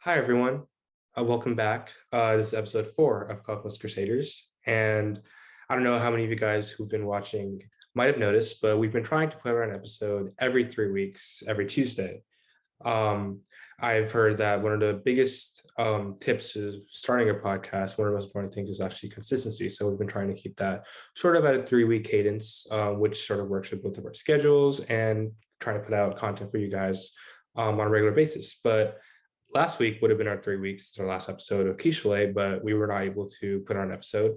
Hi, everyone. Welcome back. This is episode 4 of Cosmos Crusaders. And I don't know how many of you guys who've been watching might have noticed, but we've been trying to put out an episode every 3 weeks, every Tuesday. Um, I've heard that one of the biggest tips to starting a podcast, one of the most important things is actually consistency. So we've been trying to keep that sort of at a 3-week cadence, which sort of works with both of our schedules and trying to put out content for you guys on a regular basis. But last week would have been our 3 weeks since our last episode of Quiche, but we were not able to put on an episode.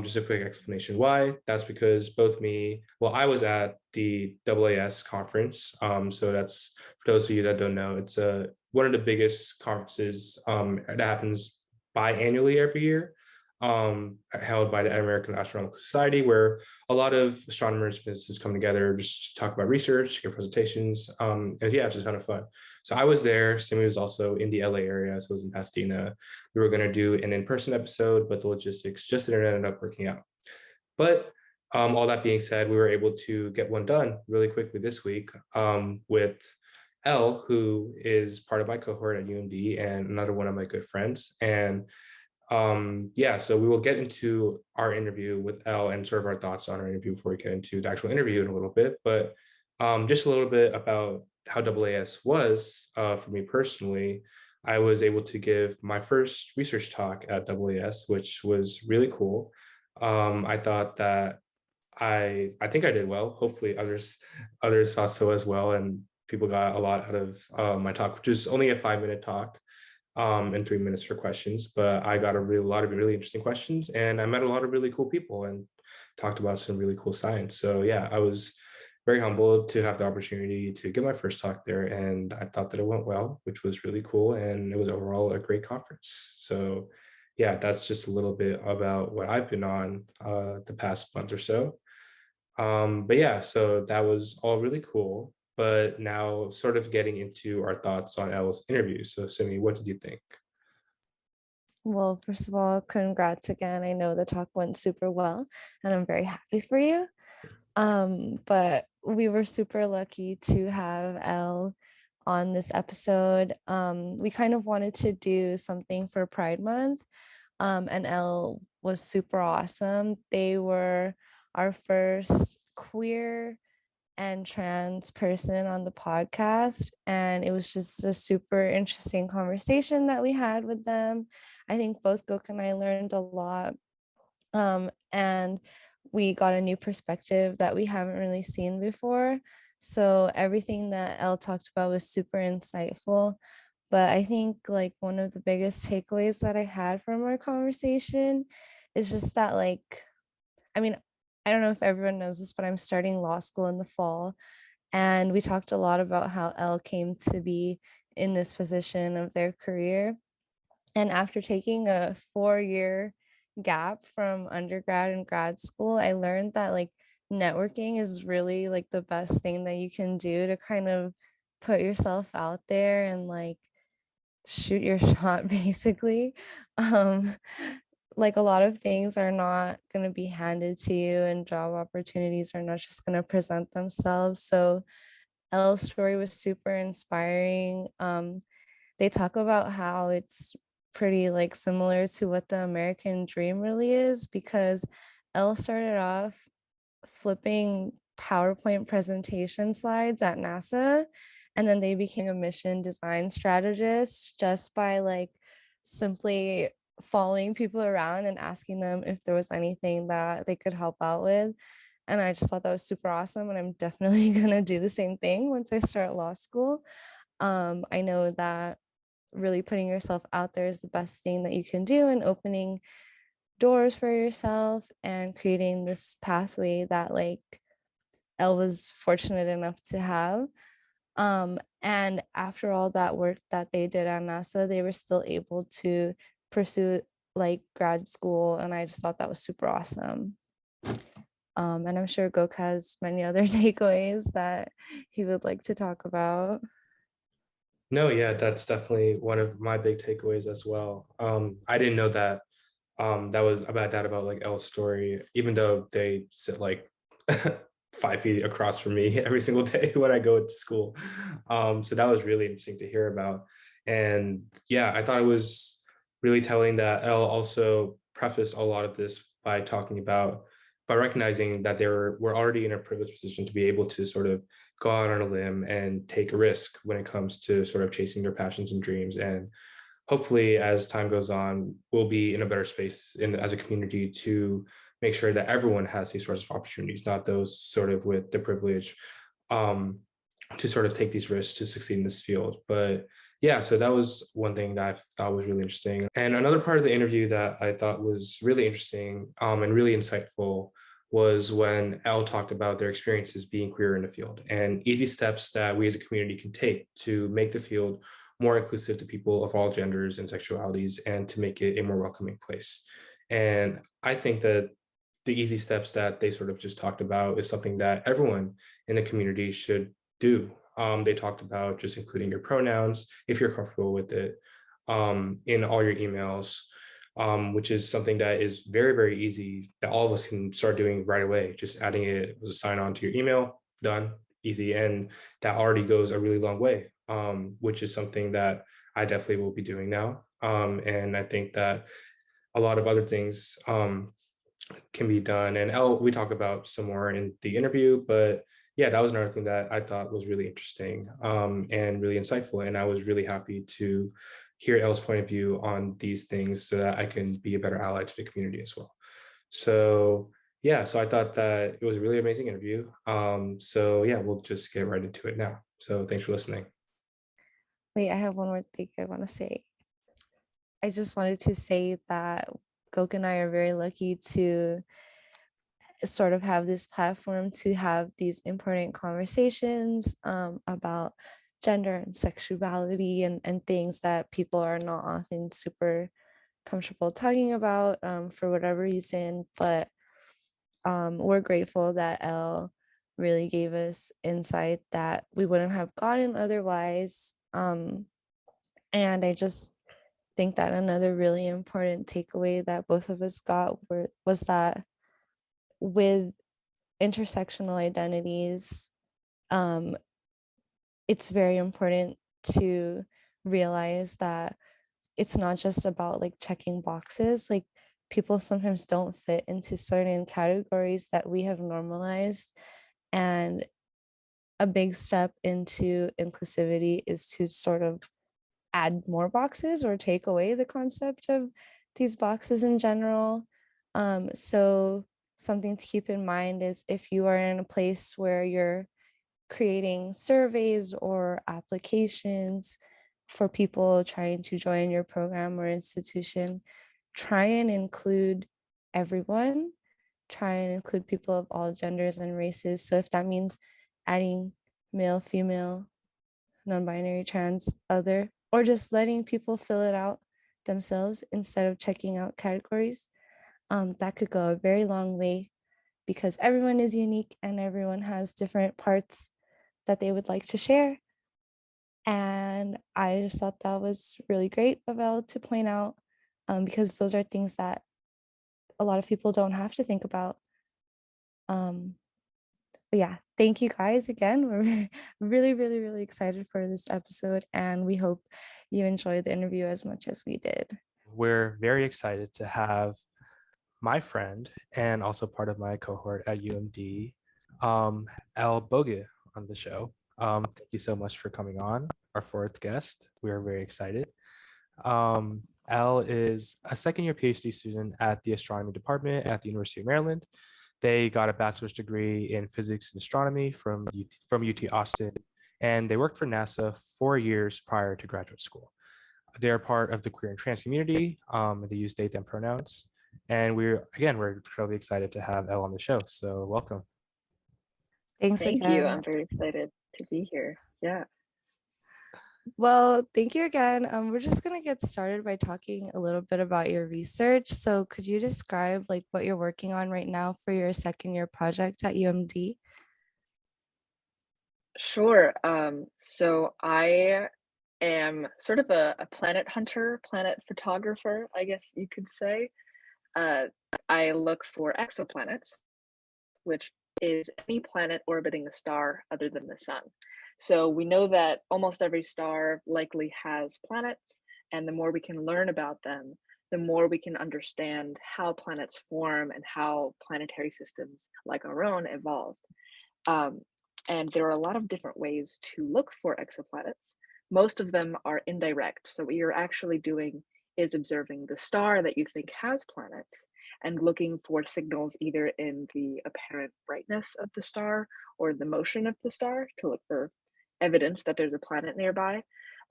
Just a quick explanation why. That's because I was at the AAS conference. So that's, for those of you that don't know, it's one of the biggest conferences that happens biannually every year, held by the American Astronomy Society, where a lot of astronomers and physicists come together just to talk about research, give presentations, and yeah, it's just kind of fun. So I was there. Simi was also in the LA area, so it was in Pasadena. We were going to do an in-person episode, but the logistics just didn't end up working out. But all that being said, we were able to get one done really quickly this week with Ell, who is part of my cohort at UMD and another one of my good friends. And yeah, so we will get into our interview with Ell and sort of our thoughts on our interview before we get into the actual interview in a little bit. But just a little bit about how AAS was for me personally. I was able to give my first research talk at AAS, which was really cool. I thought that I think I did well. Hopefully others thought so as well, and people got a lot out of my talk, which is only a 5-minute talk and 3 minutes for questions. But I got a lot of really interesting questions, and I met a lot of really cool people and talked about some really cool science. So yeah, I was very humbled to have the opportunity to give my first talk there, and I thought that it went well, which was really cool, and it was overall a great conference. So yeah, that's just a little bit about what I've been on the past month or so. But yeah, so that was all really cool. But now, sort of getting into our thoughts on Elle's interview. So, Simi, what did you think? Well, first of all, congrats again. I know the talk went super well, and I'm very happy for you. But we were super lucky to have Elle on this episode. We kind of wanted to do something for Pride Month, and Elle was super awesome. They were our first queer and trans person on the podcast. And it was just a super interesting conversation that we had with them. I think both Gok and I learned a lot. And we got a new perspective that we haven't really seen before. So everything that Elle talked about was super insightful. But I think like one of the biggest takeaways that I had from our conversation is just that I mean, I don't know if everyone knows this, but I'm starting law school in the fall. And we talked a lot about how Elle came to be in this position of their career. And after taking a 4-year gap from undergrad and grad school, I learned that networking is really like the best thing that you can do to kind of put yourself out there and shoot your shot basically. um like a lot of things are not going to be handed to you, and job opportunities are not just going to present themselves. So Elle's story was super inspiring. They talk about how it's pretty similar to what the American dream really is, because Elle started off flipping PowerPoint presentation slides at NASA, and then they became a mission design strategist just by simply following people around and asking them if there was anything that they could help out with. And I just thought that was super awesome, and I'm definitely gonna do the same thing once I start law school. I know that really putting yourself out there is the best thing that you can do, and opening doors for yourself and creating this pathway that Elle was fortunate enough to have. And after all that work that they did at NASA, they were still able to pursue grad school, and I just thought that was super awesome. And I'm sure Gok has many other takeaways that he would like to talk about. No, yeah, that's definitely one of my big takeaways as well. I didn't know that that was about like Elle's story, even though they sit like 5 feet across from me every single day when I go to school. So that was really interesting to hear about. And yeah, I thought it was really telling that Elle also prefaced a lot of this by talking about by recognizing that we're already in a privileged position to be able to sort of go out on a limb and take a risk when it comes to sort of chasing their passions and dreams. And hopefully, as time goes on, we'll be in a better space as a community to make sure that everyone has these sorts of opportunities, not those sort of with the privilege, um, to sort of take these risks to succeed in this field. But yeah, so that was one thing that I thought was really interesting. And another part of the interview that I thought was really interesting, and really insightful, was when Elle talked about their experiences being queer in the field and easy steps that we as a community can take to make the field more inclusive to people of all genders and sexualities and to make it a more welcoming place. And I think that the easy steps that they sort of just talked about is something that everyone in the community should do. They talked about just including your pronouns if you're comfortable with it, in all your emails, which is something that is very, very easy that all of us can start doing right away. Just adding it as a sign on to your email, done, easy. And that already goes a really long way, which is something that I definitely will be doing now. And I think that a lot of other things can be done. And we talk about some more in the interview, but yeah, that was another thing that I thought was really interesting, and really insightful. And I was really happy to hear Elle's point of view on these things so that I can be a better ally to the community as well. So yeah, so I thought that it was a really amazing interview. So yeah, we'll just get right into it now. So thanks for listening. Wait, I have one more thing I want to say. I just wanted to say that Gok and I are very lucky to sort of have this platform to have these important conversations about gender and sexuality and things that people are not often super comfortable talking about for whatever reason. But we're grateful that Elle really gave us insight that we wouldn't have gotten otherwise. And I just think that another really important takeaway that both of us got was that with intersectional identities, um, it's very important to realize that it's not just about like checking boxes. Like people sometimes don't fit into certain categories that we have normalized. And a big step into inclusivity is to sort of add more boxes or take away the concept of these boxes in general. So something to keep in mind is if you are in a place where you're creating surveys or applications for people trying to join your program or institution, try and include everyone, try and include people of all genders and races. So if that means adding male, female, non-binary, trans, other, or just letting people fill it out themselves instead of checking out categories, that could go a very long way because everyone is unique and everyone has different parts that they would like to share. And I just thought that was really great of Elle to point out, because those are things that a lot of people don't have to think about. But yeah, thank you guys again. We're really, really, really excited for this episode, and we hope you enjoyed the interview as much as we did. We're very excited to have my friend and also part of my cohort at UMD, Ell Bogat, on the show. Thank you so much for coming on, our fourth guest. We are very excited. Elle is a second year PhD student at the Astronomy department at the University of Maryland. They got a bachelor's degree in physics and astronomy from UT Austin, and they worked for NASA 4 years prior to graduate school. They are part of the queer and trans community. They use they, them pronouns. And we're incredibly excited to have Elle on the show. So welcome. Thanks Thank you. again. I'm very excited to be here. Yeah. Well, thank you again. We're just gonna get started by talking a little bit about your research. So could you describe like what you're working on right now for your second year project at UMD? Sure. So I am sort of a planet hunter, planet photographer, I guess you could say. I look for exoplanets, which is any planet orbiting a star other than the sun. So we know that almost every star likely has planets, and the more we can learn about them, the more we can understand how planets form and how planetary systems like our own evolved. Um, and there are a lot of different ways to look for exoplanets. Most of them are indirect. So what you're actually doing is observing the star that you think has planets and looking for signals either in the apparent brightness of the star or the motion of the star to look for evidence that there's a planet nearby.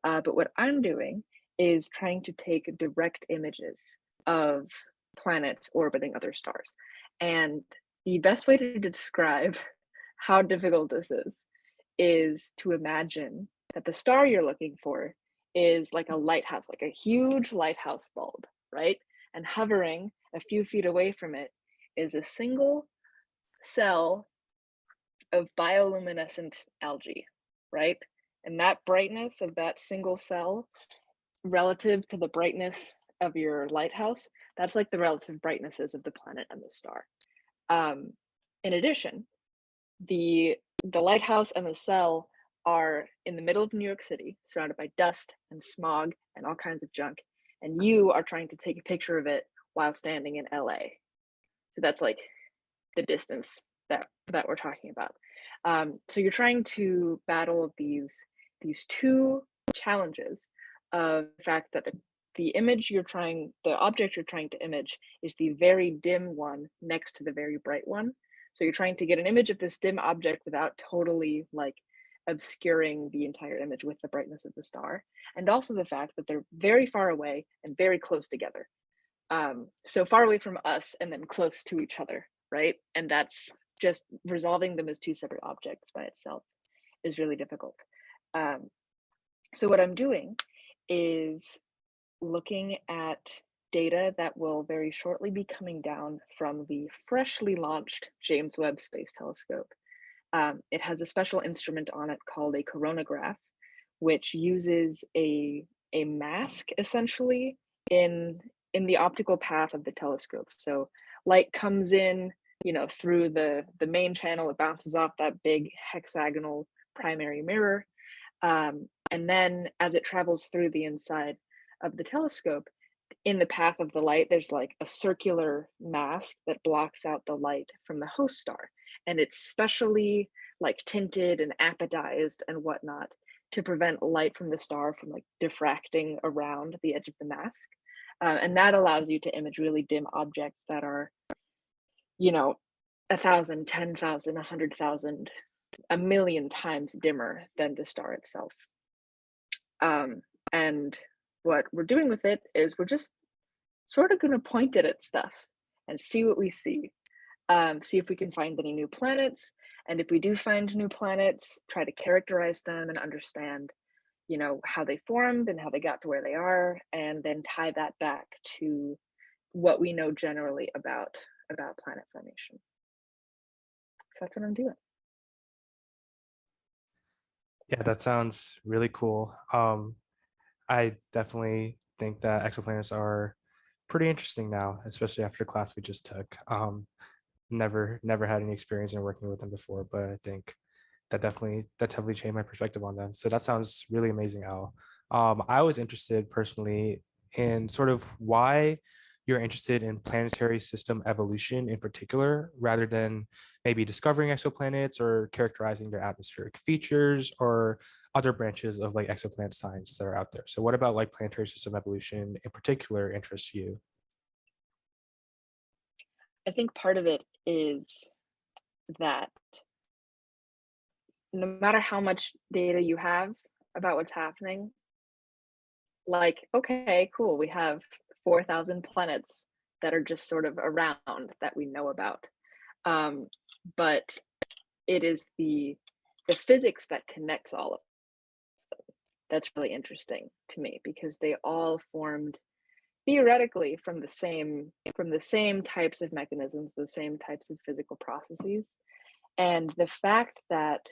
But what I'm doing is trying to take direct images of planets orbiting other stars. And the best way to describe how difficult this is to imagine that the star you're looking for is like a lighthouse, like a huge lighthouse bulb, right? And hovering a few feet away from it is a single cell of bioluminescent algae, right? And that brightness of that single cell relative to the brightness of your lighthouse, that's like the relative brightnesses of the planet and the star. In addition, the lighthouse and the cell are in the middle of New York City, surrounded by dust and smog and all kinds of junk, and you are trying to take a picture of it while standing in LA. So that's like the distance that we're talking about. So you're trying to battle these two challenges of the fact that the image the object you're trying to image is the very dim one next to the very bright one. So you're trying to get an image of this dim object without totally like obscuring the entire image with the brightness of the star. And also the fact that they're very far away and very close together. So far away from us and then close to each other, right? And that's just resolving them as two separate objects by itself is really difficult. So what I'm doing is looking at data that will very shortly be coming down from the freshly launched James Webb Space Telescope. It has a special instrument on it called a coronagraph, which uses a mask essentially in the optical path of the telescope. So light comes in, through the main channel, it bounces off that big hexagonal primary mirror. And then as it travels through the inside of the telescope, in the path of the light, there's like a circular mask that blocks out the light from the host star. And it's specially like tinted and apodized and whatnot to prevent light from the star from like diffracting around the edge of the mask. And that allows you to image really dim objects that are, 1,000, 10,000, 100,000, a million times dimmer than the star itself. And what we're doing with it is we're just sort of going to point it at stuff and see what we see. See if we can find any new planets. And if we do find new planets, try to characterize them and understand, how they formed and how they got to where they are, and then tie that back to what we know generally about planet formation. So that's what I'm doing. Yeah, that sounds really cool. I definitely think that exoplanets are pretty interesting now, especially after the class we just took. Never had any experience in working with them before, but I think that definitely changed my perspective on them. So that sounds really amazing, Al. I was interested personally in sort of why you're interested in planetary system evolution in particular, rather than maybe discovering exoplanets or characterizing their atmospheric features or other branches of like exoplanet science that are out there. So what about like planetary system evolution in particular interests you? I think part of it is that no matter how much data you have about what's happening, like, okay, cool, we have 4,000 planets that are just sort of around that we know about. But it is the physics that connects all of them that's really interesting to me, because they all formed theoretically from the same types of mechanisms, the same types of physical processes. And the fact that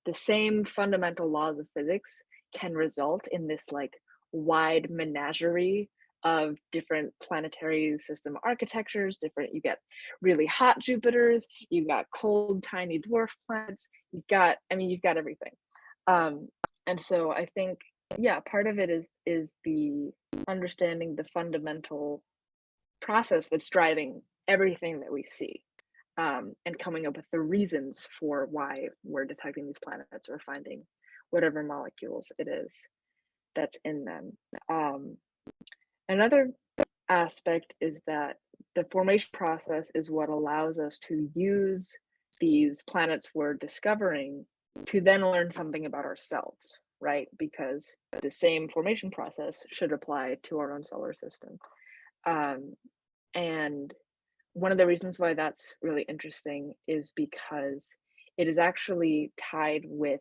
the same fundamental laws of physics can result in this like wide menagerie of different planetary system architectures. You get really hot Jupiters, you got cold tiny dwarf planets, you've got everything. And so I think, yeah, part of it is the understanding the fundamental process that's driving everything that we see, and coming up with the reasons for why we're detecting these planets or finding whatever molecules it is that's in them. Another aspect is that the formation process is what allows us to use these planets we're discovering to then learn something about ourselves, right? Because the same formation process should apply to our own solar system. And one of the reasons why that's really interesting is because it is actually tied with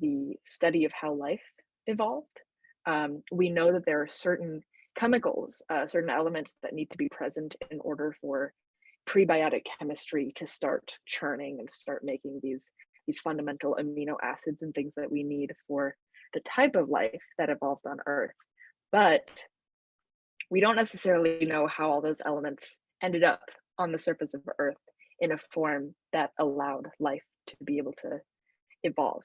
the study of how life evolved. We know that there are certain chemicals, certain elements that need to be present in order for prebiotic chemistry to start churning and start making these fundamental amino acids and things that we need for the type of life that evolved on Earth. But we don't necessarily know how all those elements ended up on the surface of Earth in a form that allowed life to be able to evolve.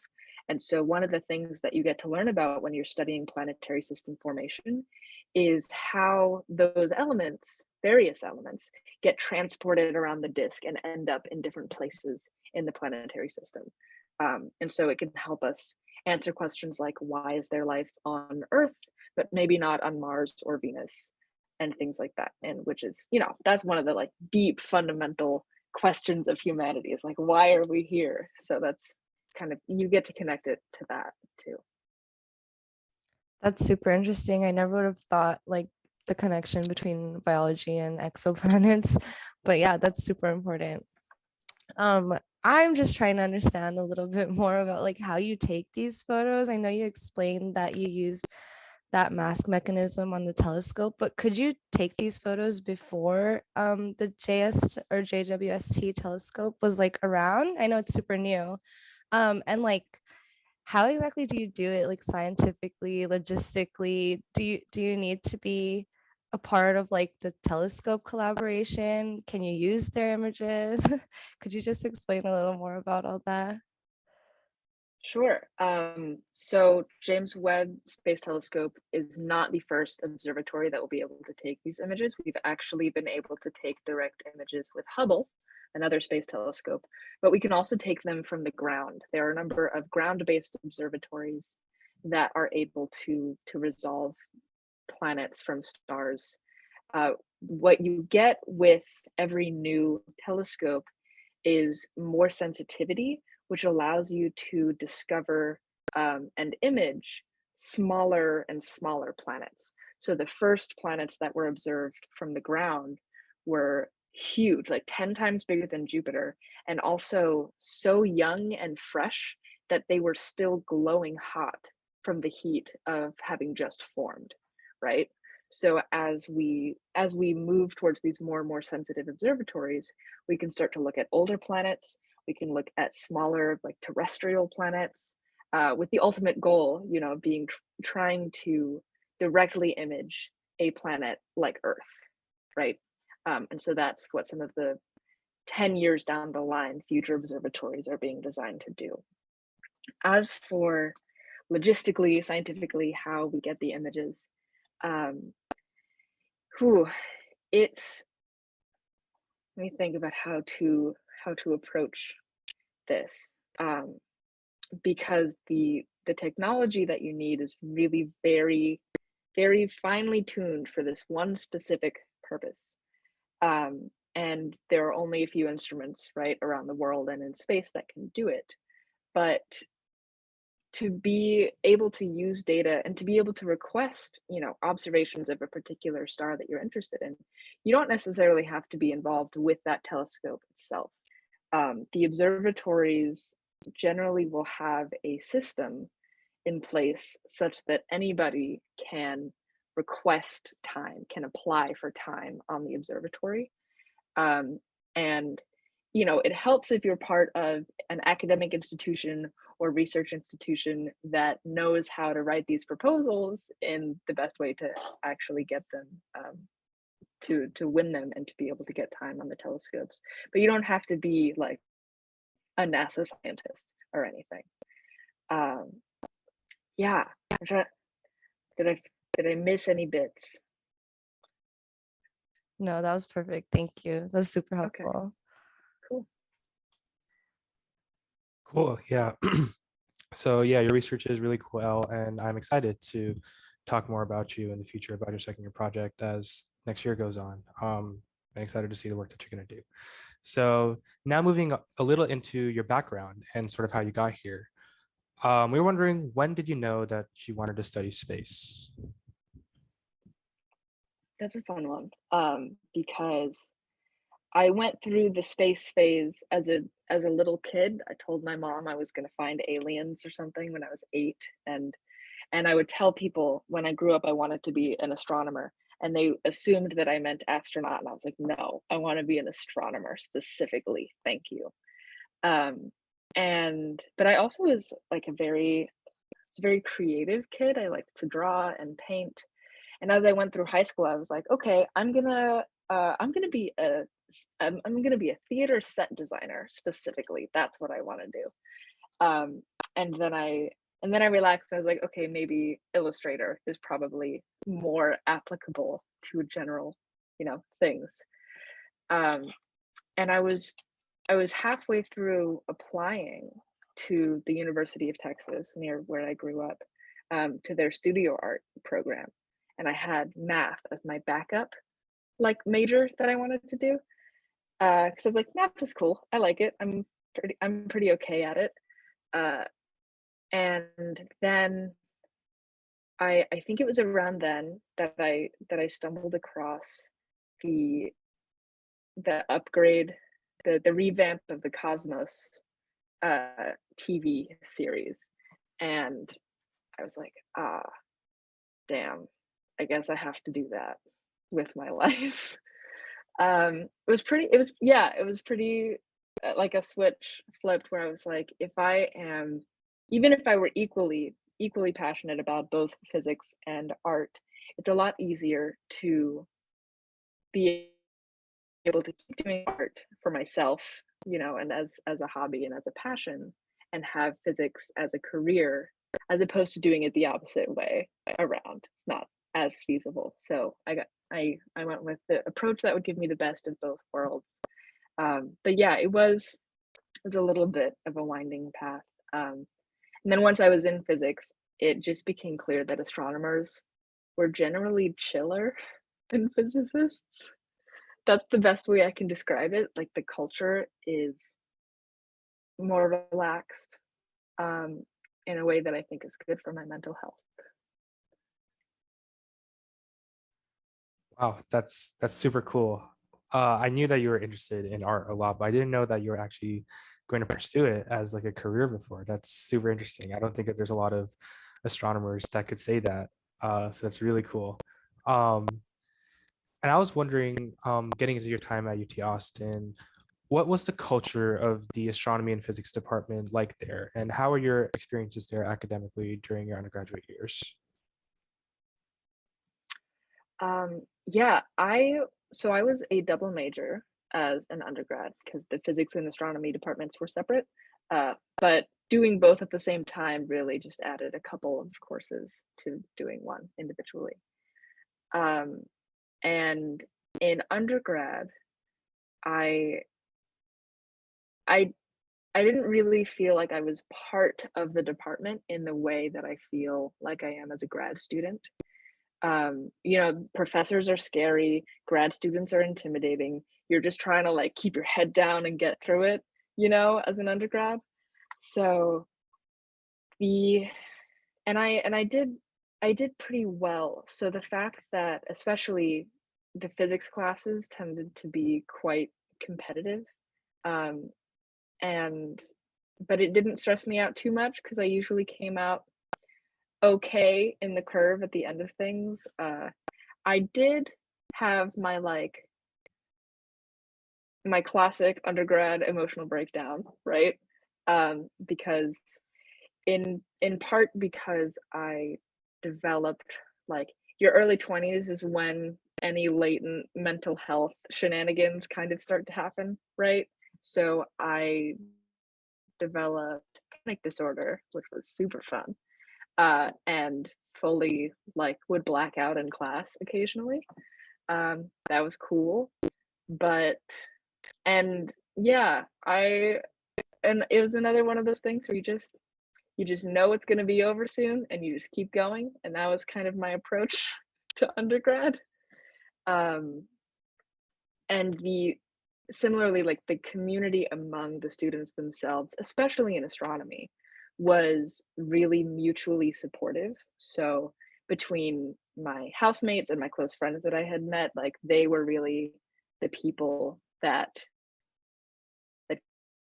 And so one of the things that you get to learn about when you're studying planetary system formation is how those elements, various elements, get transported around the disk and end up in different places in the planetary system. And so it can help us answer questions like, why is there life on Earth, but maybe not on Mars or Venus, and things like that. And which is, that's one of the like deep fundamental questions of humanity, is like, why are we here? So that's kind of, you get to connect it to that too. That's super interesting. I never would have thought like the connection between biology and exoplanets, but yeah, that's super important. I'm just trying to understand a little bit more about like how you take these photos. I know you explained that you used that mask mechanism on the telescope, but could you take these photos before the JS or JWST telescope was like around? I know it's super new. And like, how exactly do you do it, like scientifically, logistically? Do you need to be a part of like the telescope collaboration? Can you use their images? Could you just explain a little more about all that? Sure. So James Webb Space Telescope is not the first observatory that will be able to take these images. We've actually been able to take direct images with Hubble, another space telescope, but we can also take them from the ground. There are a number of ground-based observatories that are able to resolve planets from stars. What you get with every new telescope is more sensitivity, which allows you to discover and image smaller and smaller planets. So the first planets that were observed from the ground were huge, like 10 times bigger than Jupiter, and also so young and fresh that they were still glowing hot from the heat of having just formed, right? So as we move towards these more and more sensitive observatories, we can start to look at older planets. We can look at smaller, like terrestrial planets, with the ultimate goal, being trying to directly image a planet like Earth, right? And so that's what some of the 10 years down the line future observatories are being designed to do. As for logistically, scientifically, how we get the images, it's, let me think about how to approach this, because the technology that you need is really very, very finely tuned for this one specific purpose. And there are only a few instruments, right, around the world and in space that can do it. But to be able to use data and to be able to request, observations of a particular star that you're interested in, you don't necessarily have to be involved with that telescope itself. The observatories generally will have a system in place such that anybody can request time, can apply for time on the observatory. And it helps if you're part of an academic institution or research institution that knows how to write these proposals in the best way to actually get them, to win them and to be able to get time on the telescopes. But you don't have to be like a NASA scientist or anything. Um, yeah, did I miss any bits? No, that was perfect. Thank you. That was super Okay, helpful. cool. Cool. Yeah. So yeah, your research is really cool, and I'm excited to talk more about you in the future about your second year project as next year goes on. I'm excited to see the work that you're going to do. So now moving a little into your background and sort of how you got here. We were wondering, when did you know that you wanted to study space? That's a fun one. Because I went through the space phase as a little kid. I told my mom I was going to find aliens or something when I was 8, and I would tell people when I grew up I wanted to be an astronomer, and they assumed that I meant astronaut, and I was like, no, I want to be an astronomer specifically. Thank you. Um, but I also was like a very creative kid. I liked to draw and paint. And as I went through high school, I was like, okay, I'm gonna be I'm gonna be a theater set designer specifically. That's what I want to do. Um, and then I relaxed. I was like, okay, maybe Illustrator is probably more applicable to general, things. Um, and I was halfway through applying to the University of Texas, near where I grew up, to their studio art program, and I had math as my backup, like, major that I wanted to do. Because I was like, math is cool. I like it. I'm pretty okay at it. Uh, and then I think it was around then that I stumbled across the upgrade, the revamp of the Cosmos TV series, and I was like, ah, damn, I guess I have to do that with my life. It was pretty like a switch flipped, where I was like, even if I were equally passionate about both physics and art, it's a lot easier to be able to keep doing art for myself, and as a hobby and as a passion, and have physics as a career, as opposed to doing it the opposite way around. Not as feasible. So I went with the approach that would give me the best of both worlds. But yeah, it was a little bit of a winding path. And then once I was in physics, it just became clear that astronomers were generally chiller than physicists. That's the best way I can describe it. Like, the culture is more relaxed, um, in a way that I think is good for my mental health. Wow, that's super cool. I knew that you were interested in art a lot, but I didn't know that you were actually going to pursue it as like a career before. That's super interesting. I don't think that there's a lot of astronomers that could say that. So that's really cool. Um, and I was wondering, getting into your time at UT Austin, what was the culture of the astronomy and physics department like there? And how were your experiences there academically during your undergraduate years? Yeah, I was a double major as an undergrad because the physics and astronomy departments were separate. But doing both at the same time really just added a couple of courses to doing one individually. Um, and in undergrad, I I I didn't really feel like I was part of the department in the way that I feel like I am as a grad student. Professors are scary, grad students are intimidating. You're just trying to, like, keep your head down and get through it, as an undergrad. So the I did pretty well. So the fact that especially the physics classes tended to be quite competitive, um, and but it didn't stress me out too much because I usually came out okay in the curve at the end of things. I did have my classic undergrad emotional breakdown, right? Because in part because I developed, like, your early 20s is when any latent mental health shenanigans kind of start to happen, right? So I developed disorder, which was super fun, and fully like would black out in class occasionally. That was cool, but and yeah, and it was another one of those things where you just know it's going to be over soon and you just keep going, and that was kind of my approach to undergrad. Um, and the similarly, like the community among the students themselves, especially in astronomy, was really mutually supportive. So between my housemates and my close friends that I had met, like they were really the people that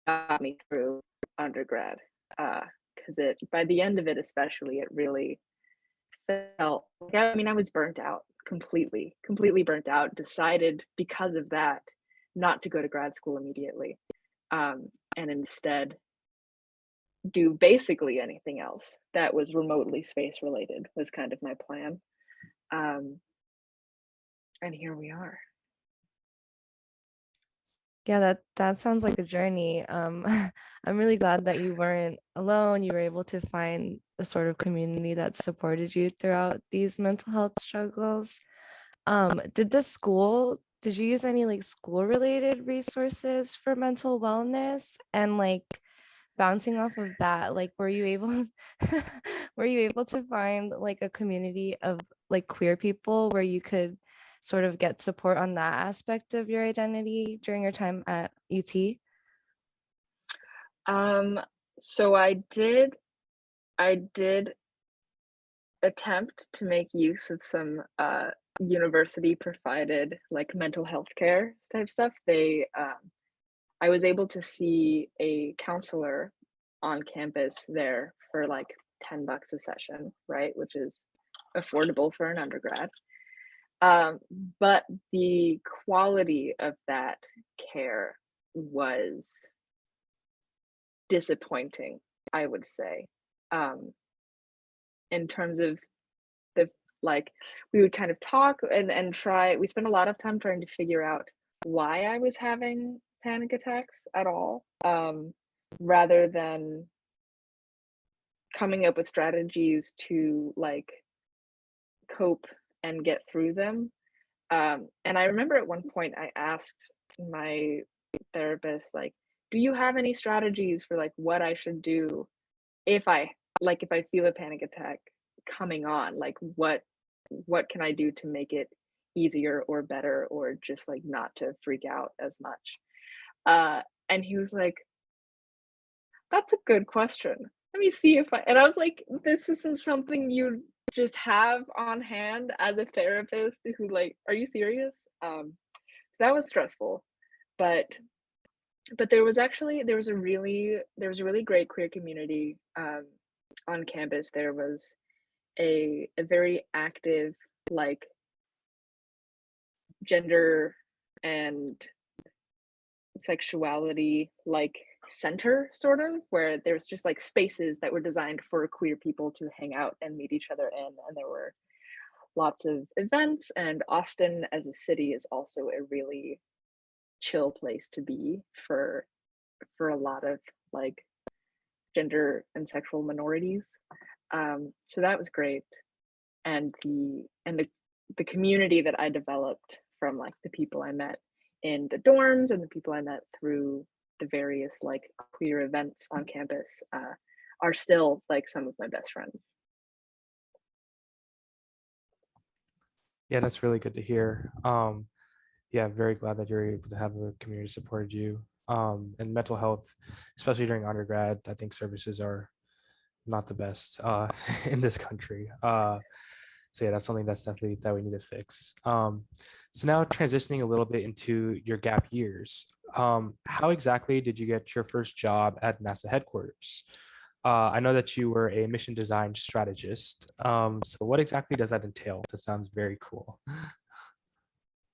got me through undergrad. Because it by the end of it, especially, it really felt like, I mean, I was burnt out, completely burnt out. Decided because of that not to go to grad school immediately, and instead do basically anything else that was remotely space related was kind of my plan. And here we are. Yeah, that sounds like a journey. I'm really glad that you weren't alone. You were able to find a sort of community that supported you throughout these mental health struggles. Did you use any like school related resources for mental wellness? And like bouncing off of that, like were you able were you able to find like a community of like queer people where you could sort of get support on that aspect of your identity during your time at UT? So I did attempt to make use of some university provided like mental health care type stuff. I was able to see a counselor on campus there for like $10 a session, right? Which is affordable for an undergrad. But the quality of that care was disappointing, I would say. In terms of the like, we would kind of talk and try. We spent a lot of time trying to figure out why I was having panic attacks at all, rather than coming up with strategies to like cope and get through them. And I remember at one point I asked my therapist, like, do you have any strategies for like what I should do if I feel a panic attack coming on? Like what can I do to make it easier or better, or just like not to freak out as much? And he was like, that's a good question. Let me see if I, and I was like, this isn't something you just have on hand as a therapist who like, are you serious? So that was stressful, but there was a really great queer community on campus. There was a very active like gender and sexuality like center, sort of, where there's just like spaces that were designed for queer people to hang out and meet each other in, and there were lots of events. And Austin as a city is also a really chill place to be for a lot of like gender and sexual minorities. So that was great. And the community that I developed from like the people I met in the dorms and the people I met through the various like queer events on campus are still like some of my best friends. Yeah, that's really good to hear. Yeah, very glad that you're able to have a community supported you. And mental health, especially during undergrad, I think services are not the best in this country. So yeah, that's something that's definitely that we need to fix. So now transitioning a little bit into your gap years, how exactly did you get your first job at NASA headquarters? I know that you were a mission design strategist. So what exactly does that entail? That sounds very cool.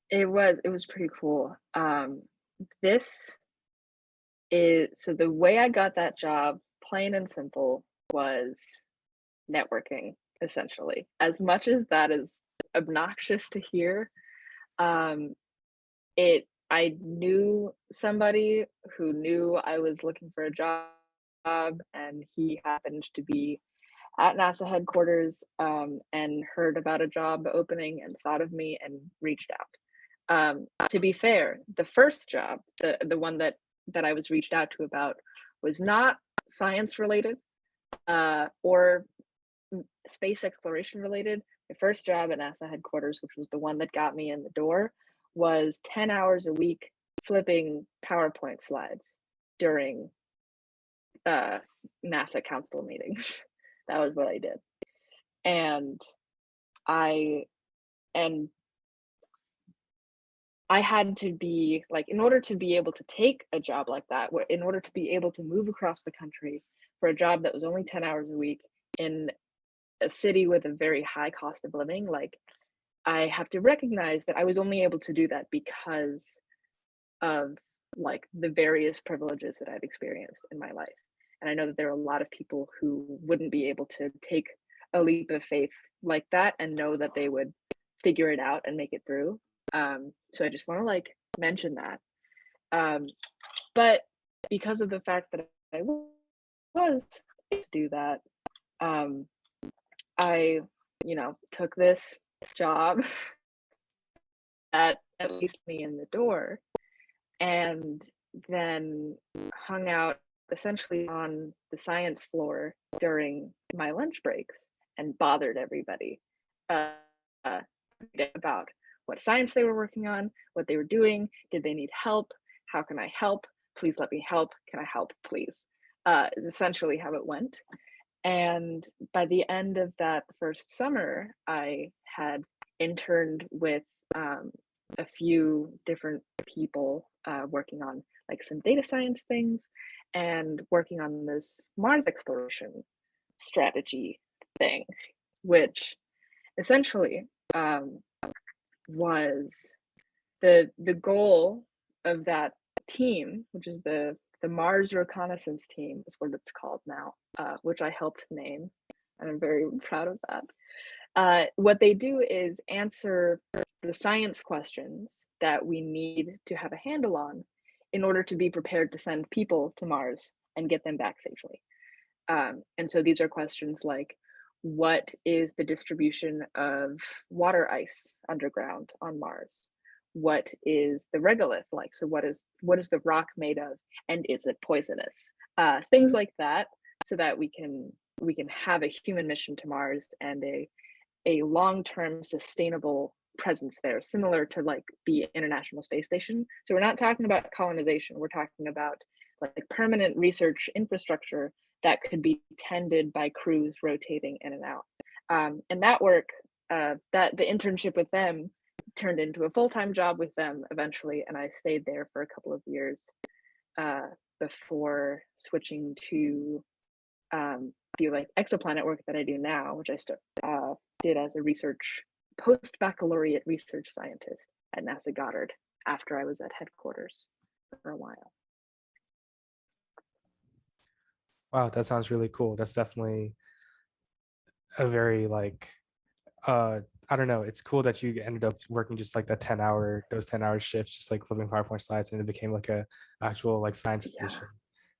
It was pretty cool. This so the way I got that job, plain and simple, was networking, essentially. As much as that is obnoxious to hear, um, I knew somebody who knew I was looking for a job and he happened to be at NASA headquarters and heard about a job opening and thought of me and reached out. To be fair, the first job, the one that I was reached out to about, was not science related or space exploration related. The first job at NASA headquarters, which was the one that got me in the door, was 10 hours a week flipping PowerPoint slides during NASA council meetings. That was what I did. And I had to be like, in order to be able to take a job like that, in order to be able to move across the country for a job that was only 10 hours a week in a city with a very high cost of living, like, I have to recognize that I was only able to do that because of like the various privileges that I've experienced in my life. And I know that there are a lot of people who wouldn't be able to take a leap of faith like that and know that they would figure it out and make it through. So I just want to like mention that. But because of the fact that I was able to do that, I, took this job that at least me in the door, and then hung out essentially on the science floor during my lunch breaks and bothered everybody about what science they were working on, what they were doing, did they need help, how can I help, please let me help, can I help, please, is essentially how it went. And by the end of that first summer, I had interned with a few different people working on like some data science things and working on this Mars exploration strategy thing, which essentially was the goal of that team, which is the Mars reconnaissance team is what it's called now, which I helped name, and I'm very proud of that. What they do is answer the science questions that we need to have a handle on in order to be prepared to send people to Mars and get them back safely. And so these are questions like, what is the distribution of water ice underground on Mars? What is the regolith like? So what is the rock made of, and is it poisonous? Things like that, so that we can have a human mission to Mars and a long-term sustainable presence there, similar to like the International Space Station. So we're not talking about colonization, we're talking about like permanent research infrastructure that could be tended by crews rotating in and out. And that work, that the internship with them turned into a full-time job with them eventually, and I stayed there for a couple of years before switching to the like exoplanet work that I do now, which I did as a post-baccalaureate research scientist at NASA Goddard after I was at headquarters for a while. Wow, that sounds really cool. That's definitely a very like I don't know, it's cool that you ended up working just like those 10-hour shifts, just like flipping PowerPoint slides, and it became like a actual like science position.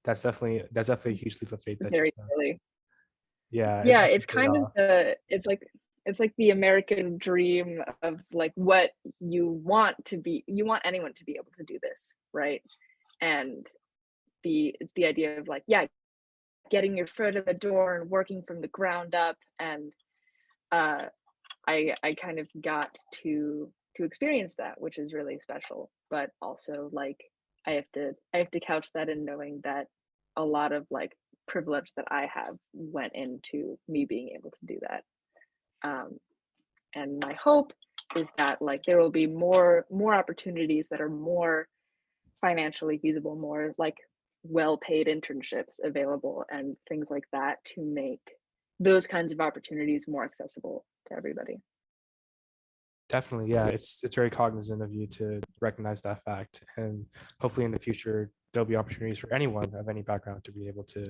That's definitely a huge leap of faith that very early. Yeah, It's kind of it's like the American dream of like what you want anyone to be able to do this, right? And it's the idea of like, yeah, getting your foot in the door and working from the ground up. And I kind of got to experience that, which is really special. But also like I have to couch that in knowing that a lot of like privilege that I have went into me being able to do that. And my hope is that like there will be more opportunities that are more financially feasible, more like well-paid internships available and things like that, to make those kinds of opportunities more accessible to everybody. Definitely, yeah. It's very cognizant of you to recognize that fact, and hopefully in the future there'll be opportunities for anyone of any background to be able to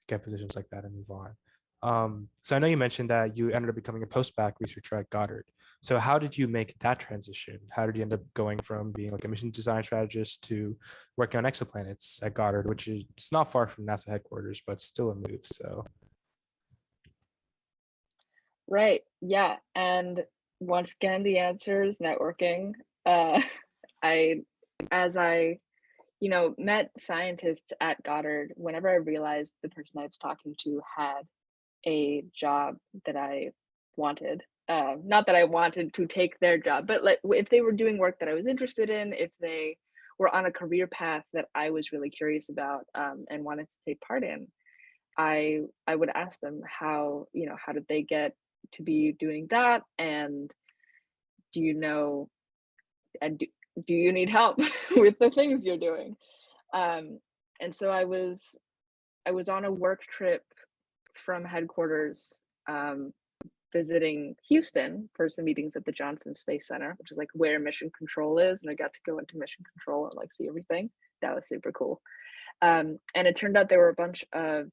get positions like that and move on. So I know you mentioned that you ended up becoming a postbac researcher at Goddard. So how did you make that transition? How did you end up going from being like a mission design strategist to working on exoplanets at Goddard, which is it's not far from NASA headquarters, but still a move. So Right. Yeah. And once again, the answer is networking. Uh, I, as I, met scientists at Goddard, whenever I realized the person I was talking to had a job that I wanted, not that I wanted to take their job, but like if they were doing work that I was interested in, if they were on a career path that I was really curious about, and wanted to take part in, I would ask them how did they get to be doing that, and do you know and do you need help with the things you're doing? And so I was on a work trip from headquarters, um, visiting Houston for some meetings at the Johnson Space Center, which is like where mission control is, and I got to go into mission control and like see everything. That was super cool. And it turned out there were a bunch of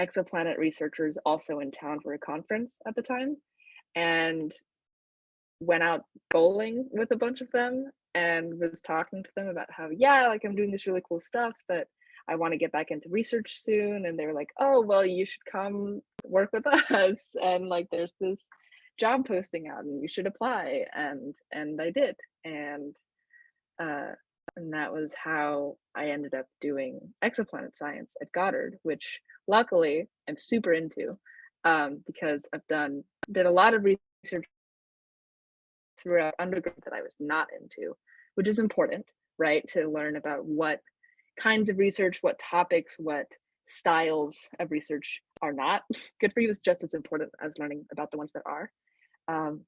exoplanet researchers also in town for a conference at the time, and went out bowling with a bunch of them and was talking to them about how, yeah, like I'm doing this really cool stuff, but I want to get back into research soon. And they were like, oh, well, you should come work with us. And like, there's this job posting out and you should apply. And I did. Uh, and that was how I ended up doing exoplanet science at Goddard, which luckily I'm super into, because did a lot of research throughout undergrad that I was not into, which is important, right? To learn about what kinds of research, what topics, what styles of research are not good for you is just as important as learning about the ones that are. Um,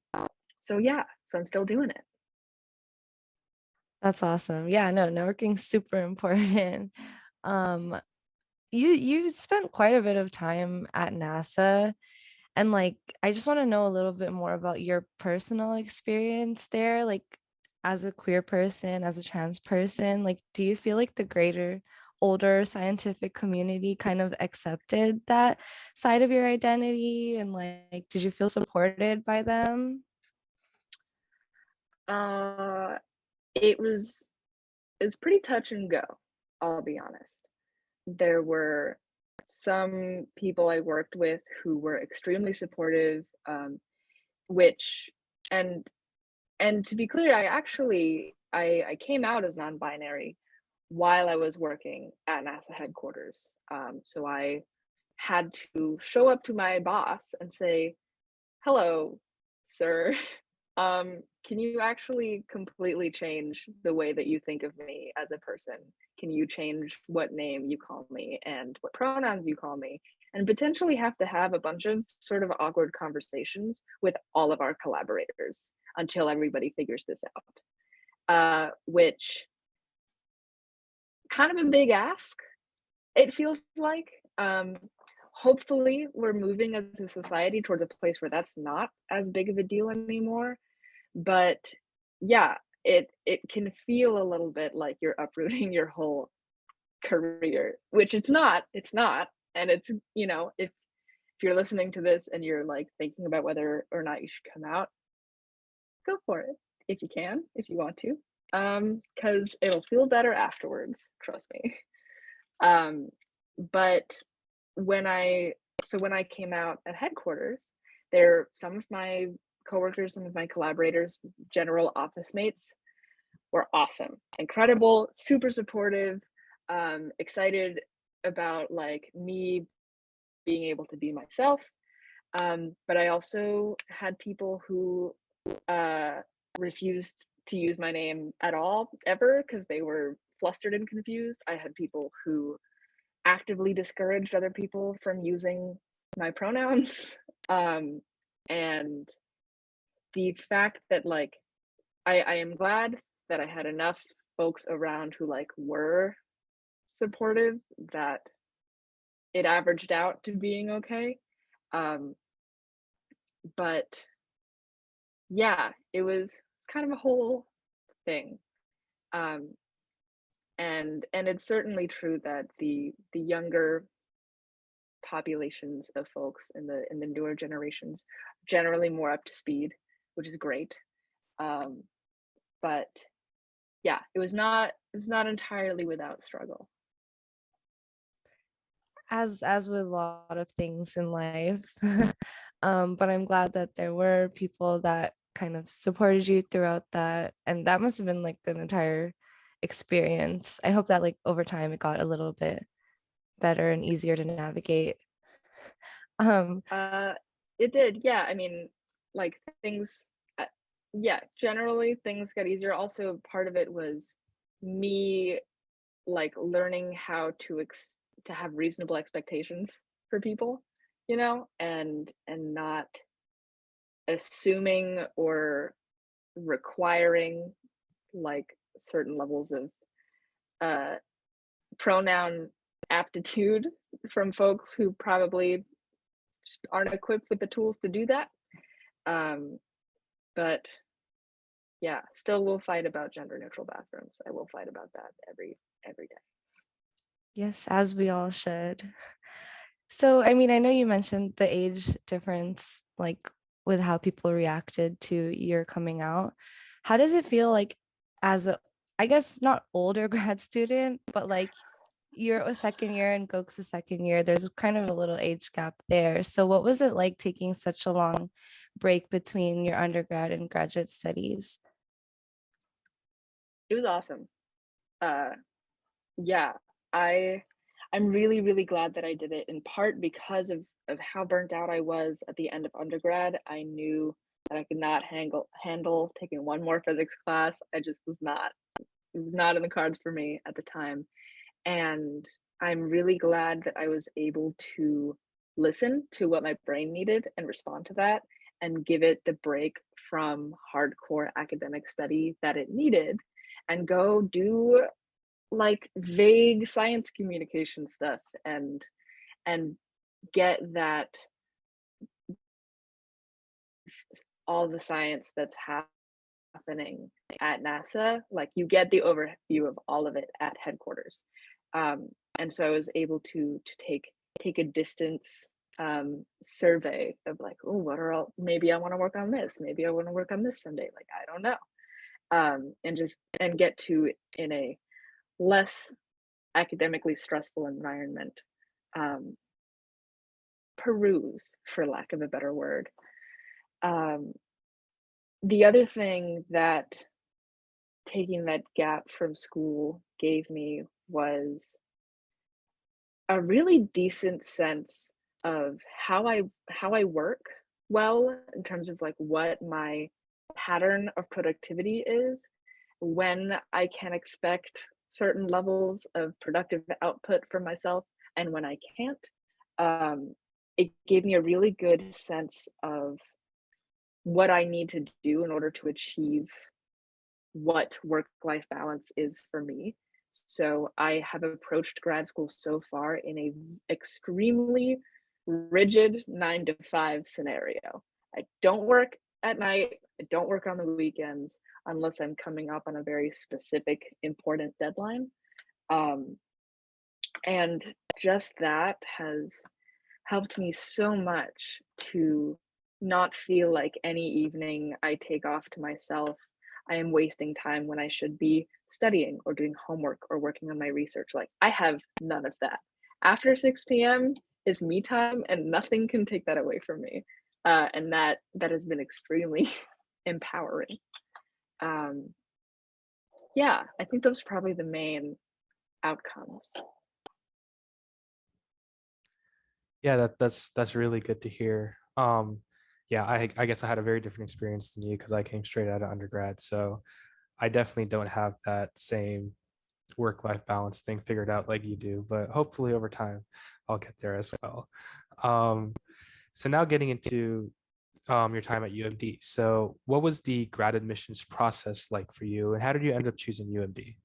so yeah, so I'm still doing it. That's awesome. Yeah, no, networking's super important. Um, you spent quite a bit of time at NASA, and like I just want to know a little bit more about your personal experience there, like as a queer person, as a trans person, like do you feel like the greater older scientific community kind of accepted that side of your identity, and like did you feel supported by them? Uh, it was pretty touch and go, I'll be honest. There were some people I worked with who were extremely supportive, which and and to be clear, I came out as non-binary while I was working at NASA headquarters. So I had to show up to my boss and say, "Hello, sir. Can you actually completely change the way that you think of me as a person? Can you change what name you call me and what pronouns you call me? And potentially have to have a bunch of sort of awkward conversations with all of our collaborators until everybody figures this out." Which kind of a big ask, it feels like. Hopefully, we're moving as a society towards a place where that's not as big of a deal anymore. But yeah, it can feel a little bit like you're uprooting your whole career, which it's not. And it's, if you're listening to this and you're like thinking about whether or not you should come out, go for it if you can, if you want to. Because it'll feel better afterwards, trust me. Um, but when I when I came out at headquarters, there some of my coworkers, some of my collaborators, general office mates were awesome, incredible, super supportive, excited about like me being able to be myself. But I also had people who refused to use my name at all ever because they were flustered and confused. I had people who actively discouraged other people from using my pronouns. And the fact that like I am glad that I had enough folks around who like were supportive that it averaged out to being okay. Um, but yeah, it's kind of a whole thing. Um, and it's certainly true that the younger populations of folks in the newer generations generally more up to speed, which is great. But yeah, it was not entirely without struggle. As with a lot of things in life. But I'm glad that there were people that kind of supported you throughout that, and that must have been like an entire experience. I hope that like over time it got a little bit better and easier to navigate. um It did, yeah. I mean, like things, uh, yeah, generally things got easier. Also, part of it was me like learning how to have reasonable expectations for people, you know, and not assuming or requiring like certain levels of uh pronoun aptitude from folks who probably just aren't equipped with the tools to do that. But yeah, still will fight about gender neutral bathrooms. I will fight about that every day. yes, as we all should. So I mean, I know you mentioned the age difference, like with how people reacted to your coming out. How does it feel like as a, I guess not older grad student, but like you're a second year and Gok's a second year. There's kind of a little age gap there. So what was it like taking such a long break between your undergrad and graduate studies? It was awesome. Uh yeah, I I'm really, really glad that I did it, in part because of how burnt out I was at the end of undergrad. I knew that I could not handle taking one more physics class. I just was not. It was not in the cards for me at the time. And I'm really glad that I was able to listen to what my brain needed and respond to that and give it the break from hardcore academic study that it needed and go do like vague science communication stuff and get that all the science that's happening at NASA, like you get the overview of all of it at headquarters. And so I was able to take a distance survey of like, oh, what are all, maybe I want to work on this, maybe I want to work on this someday, like I don't know. And get to, in a less academically stressful environment, um, peruse, for lack of a better word. The other thing that taking that gap from school gave me was a really decent sense of how I work well, in terms of like what my pattern of productivity is, when I can expect certain levels of productive output from myself and when I can't. It gave me a really good sense of what I need to do in order to achieve what work-life balance is for me. So I have approached grad school so far in a extremely rigid 9 to 5 scenario. I don't work at night, I don't work on the weekends unless I'm coming up on a very specific important deadline. Um, and just that has helped me so much to not feel like any evening I take off to myself, I am wasting time when I should be studying or doing homework or working on my research. Like, I have none of that. After 6 p.m. is me time, and nothing can take that away from me. And that has been extremely empowering. Yeah, I think those are probably the main outcomes. Yeah, that's really good to hear. Yeah, I guess I had a very different experience than you because I came straight out of undergrad. So I definitely don't have that same work-life balance thing figured out like you do, but hopefully over time I'll get there as well. Um, so now getting into your time at UMD. So what was the grad admissions process like for you, and how did you end up choosing UMD?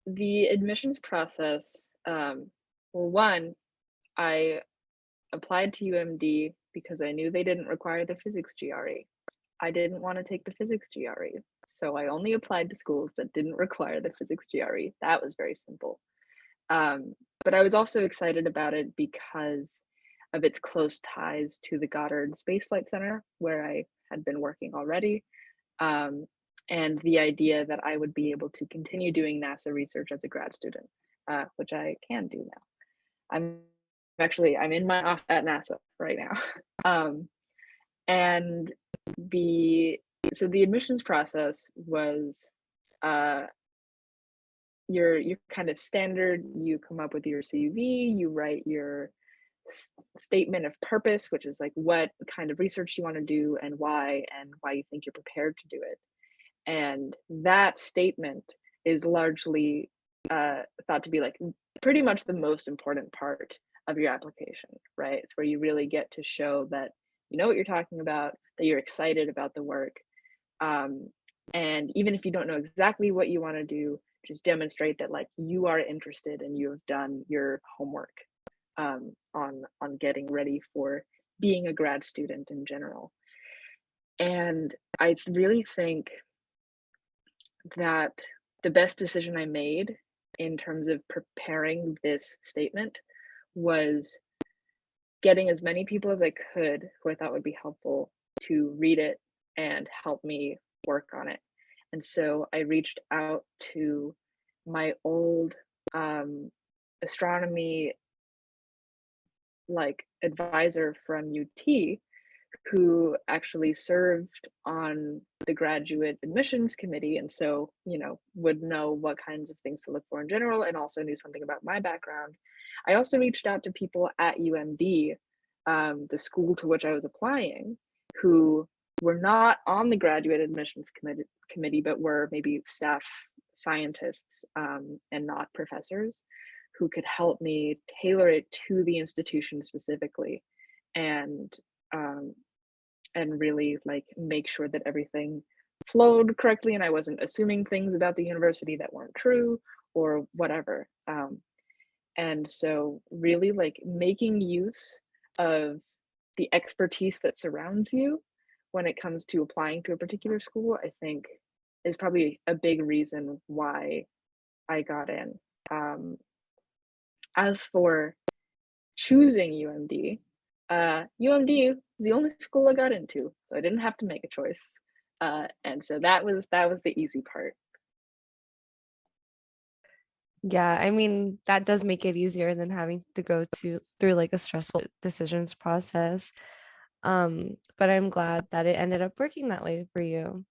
The admissions process, well, one, I applied to UMD because I knew they didn't require the physics GRE. I didn't want to take the physics GRE, so I only applied to schools that didn't require the physics GRE. That was very simple. But I was also excited about it because of its close ties to the Goddard Space Flight Center, where I had been working already, and the idea that I would be able to continue doing NASA research as a grad student, which I can do now. I'm in my office at NASA right now. And the admissions process was your kind of standard. You come up with your CV, you write your statement of purpose, which is like what kind of research you want to do and why you think you're prepared to do it. And that statement is largely thought to be like pretty much the most important part of your application, right? It's where you really get to show that you know what you're talking about, that you're excited about the work. And even if you don't know exactly what you want to do, just demonstrate that like you are interested and you have done your homework on getting ready for being a grad student in general. And I really think that the best decision I made in terms of preparing this statement was getting as many people as I could who I thought would be helpful to read it and help me work on it. And so I reached out to my old astronomy like advisor from UT, who actually served on the graduate admissions committee, and so would know what kinds of things to look for in general, and also knew something about my background. I also reached out to people at UMD, the school to which I was applying, who were not on the graduate admissions committee, but were maybe staff scientists and not professors, who could help me tailor it to the institution specifically, and really like make sure that everything flowed correctly and I wasn't assuming things about the university that weren't true or whatever. And so really like making use of the expertise that surrounds you when it comes to applying to a particular school, I think is probably a big reason why I got in. As for choosing UMD, UMD is the only school I got into, so I didn't have to make a choice. And so that was the easy part. Yeah, I mean, that does make it easier than having to go through like a stressful decisions process. But I'm glad that it ended up working that way for you.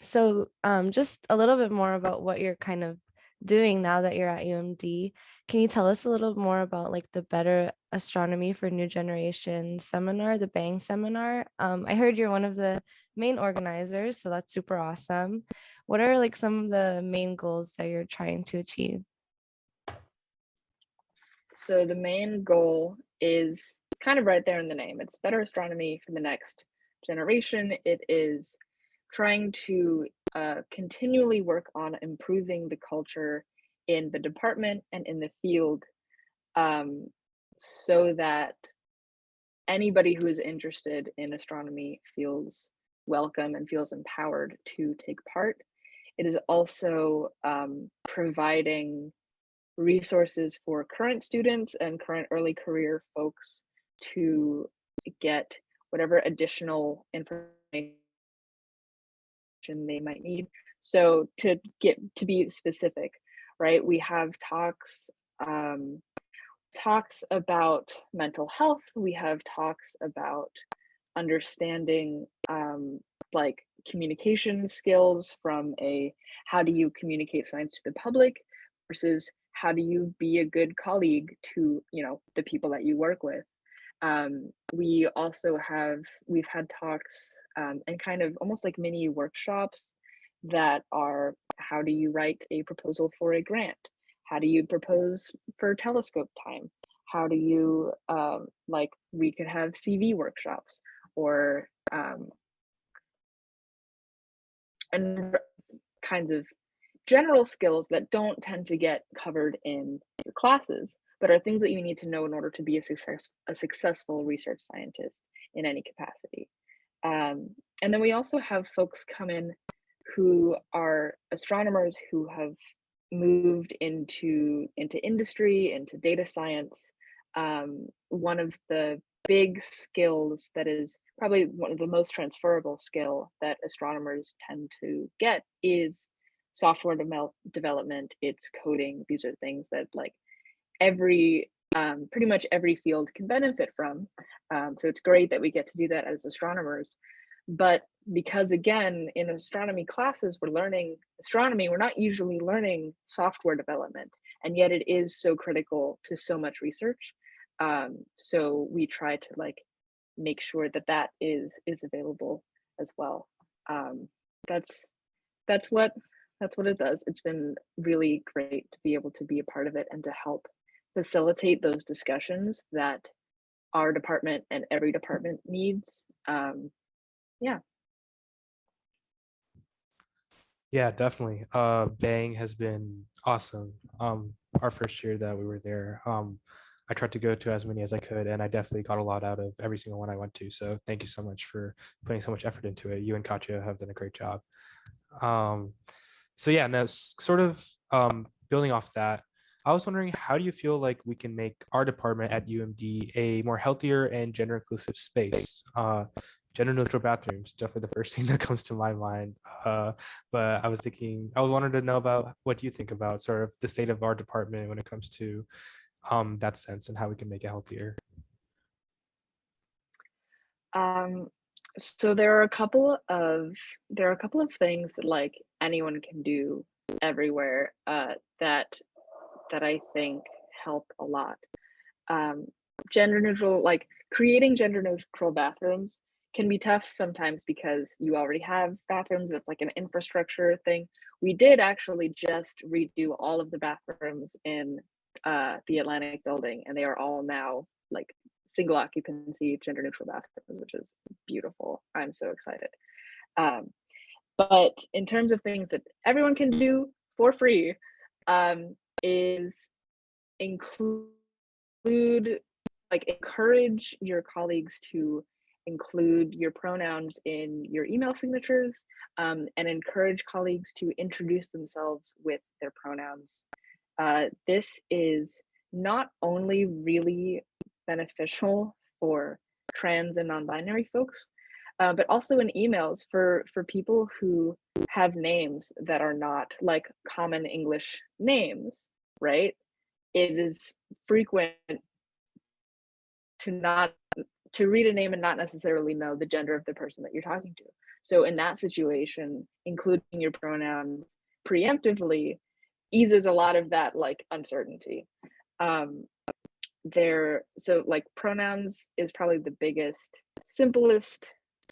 So, just a little bit more about what you're kind of doing now that you're at UMD. Can you tell us a little more about like the Better Astronomy for New Generation seminar, the BANG seminar? I heard you're one of the main organizers, so that's super awesome. What are like some of the main goals that you're trying to achieve? So the main goal is kind of right there in the name. It's better astronomy for the next generation. It is trying to continually work on improving the culture in the department and in the field, so that anybody who is interested in astronomy feels welcome and feels empowered to take part. It is also providing resources for current students and current early career folks to get whatever additional information they might need. So to be specific, right, we have talks about mental health. We have talks about understanding like communication skills from a how do you communicate science to the public versus how do you be a good colleague to the people that you work with. We've had talks and kind of almost like mini workshops that are how do you write a proposal for a grant, how do you propose for telescope time, how do you like we could have CV workshops or and kinds of general skills that don't tend to get covered in your classes, but are things that you need to know in order to be a successful research scientist in any capacity. And then we also have folks come in who are astronomers who have moved into industry, into data science, one of the big skills that is probably one of the most transferable skill that astronomers tend to get is software development. It's coding. These are things that like every pretty much every field can benefit from. So it's great that we get to do that as astronomers. But because again, in astronomy classes, we're learning astronomy, we're not usually learning software development, and yet it is so critical to so much research. So we try to like make sure that that is available as well. That's what it does. It's been really great to be able to be a part of it and to help facilitate those discussions that our department and every department needs. Yeah. Yeah, definitely. Bang has been awesome. Our first year that we were there, I tried to go to as many as I could, and I definitely got a lot out of every single one I went to. So thank you so much for putting so much effort into it. You and Katya have done a great job. So yeah, now sort of building off that, I was wondering, how do you feel like we can make our department at UMD a more healthier and gender inclusive space? Gender neutral bathrooms, definitely the first thing that comes to my mind. But I was wanting to know about what do you think about sort of the state of our department when it comes to that sense and how we can make it healthier. So there are a couple of things that like anyone can do everywhere that I think help a lot. Gender neutral, like creating gender neutral bathrooms can be tough sometimes because you already have bathrooms. That's like an infrastructure thing. We did actually just redo all of the bathrooms in the Atlantic building, and they are all now like single occupancy gender neutral bathrooms, which is beautiful. I'm so excited. But in terms of things that everyone can do for free, is include, like encourage your colleagues to include your pronouns in your email signatures, and encourage colleagues to introduce themselves with their pronouns. This is not only really beneficial for trans and non-binary folks, but also in emails for people who have names that are not like common English names, right? It is frequent to read a name and not necessarily know the gender of the person that you're talking to. So in that situation, including your pronouns preemptively eases a lot of that like uncertainty. So like pronouns is probably the biggest, simplest,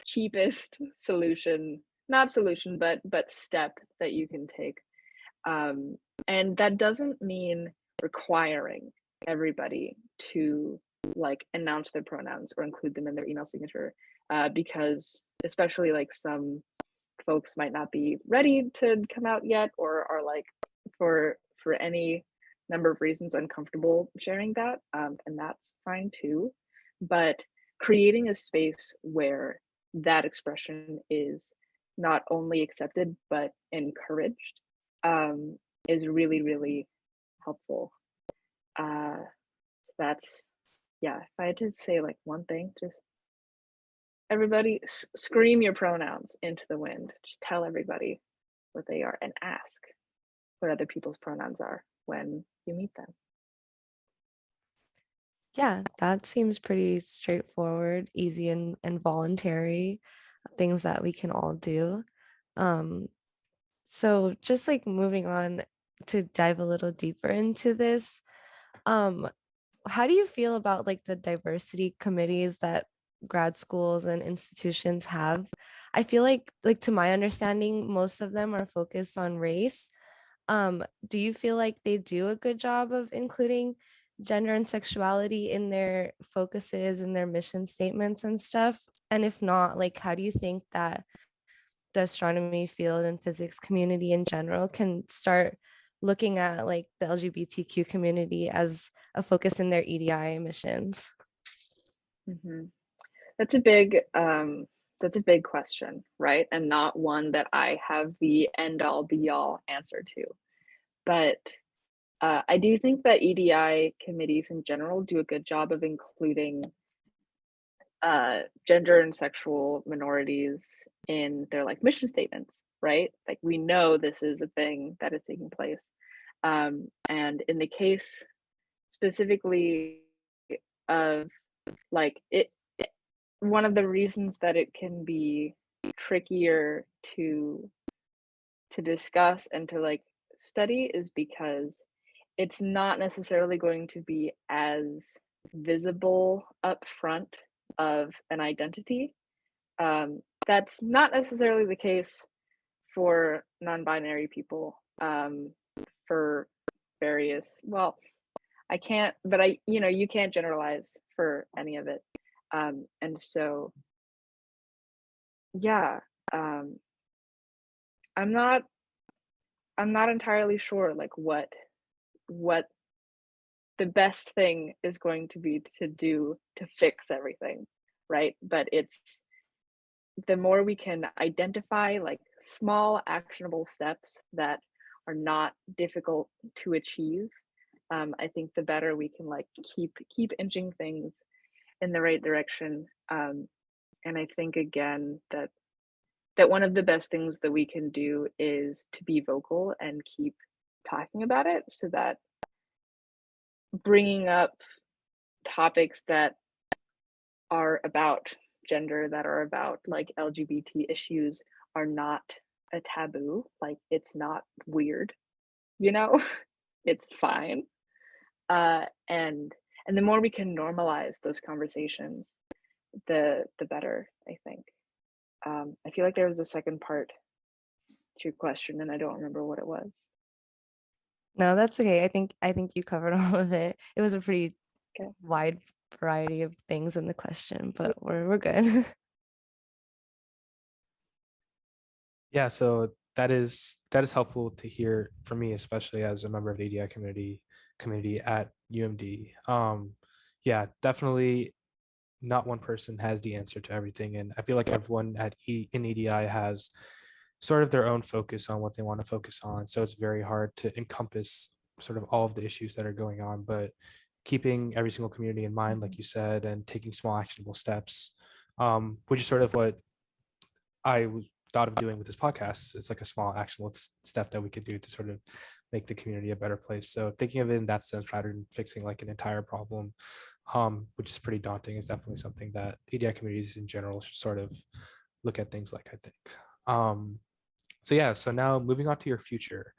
cheapest solution, not solution, but step that you can take. And that doesn't mean requiring everybody to like announce their pronouns or include them in their email signature, because especially like some folks might not be ready to come out yet, or are like for any number of reasons uncomfortable sharing that, and that's fine too. But creating a space where that expression is not only accepted but encouraged is really, really helpful. So that's, yeah, if I had to say like one thing, just everybody scream your pronouns into the wind. Just tell everybody what they are and ask what other people's pronouns are when you meet them. Yeah, that seems pretty straightforward, easy and voluntary things that we can all do. So just like moving on to dive a little deeper into this, how do you feel about like the diversity committees that grad schools and institutions have? I feel like to my understanding, most of them are focused on race. Do you feel like they do a good job of including gender and sexuality in their focuses and their mission statements and stuff? And if not, like how do you think that the astronomy field and physics community in general can start looking at like the LGBTQ community as a focus in their EDI missions? Mm-hmm. That's a big question, right? And not one that I have the end all be all answer to. But I do think that EDI committees in general do a good job of including gender and sexual minorities in their like mission statements, right? Like we know this is a thing that is taking place. And in the case specifically of like one of the reasons that it can be trickier to discuss and to like study is because it's not necessarily going to be as visible up front of an identity. That's not necessarily the case for non-binary people, for various, well, I can't, but you can't generalize for any of it. And so, yeah, I'm not entirely sure like what the best thing is going to be to do to fix everything, right? But it's the more we can identify like small actionable steps that are not difficult to achieve, I think the better we can like keep inching things in the right direction. And I think again that one of the best things that we can do is to be vocal and keep talking about it, so that bringing up topics that are about gender, that are about like LGBT issues, are not a taboo. Like it's not weird, it's fine. And the more we can normalize those conversations, the better, I think. I feel like there was a second part to your question and I don't remember what it was. No, that's okay. I think you covered all of it. It was a pretty Okay. wide variety of things in the question, but we're good. Yeah, so that is helpful to hear for me, especially as a member of the ADI community at UMD. Yeah, definitely not one person has the answer to everything, and I feel like everyone in ADI has sort of their own focus on what they want to focus on. So it's very hard to encompass sort of all of the issues that are going on, but keeping every single community in mind, like you said, and taking small actionable steps, which is sort of what I thought of doing with this podcast. It's like a small actionable step that we could do to sort of make the community a better place. So thinking of it in that sense rather than fixing like an entire problem, which is pretty daunting, is definitely something that ADI communities in general should sort of look at things like, I think. So yeah, so now moving on to your future.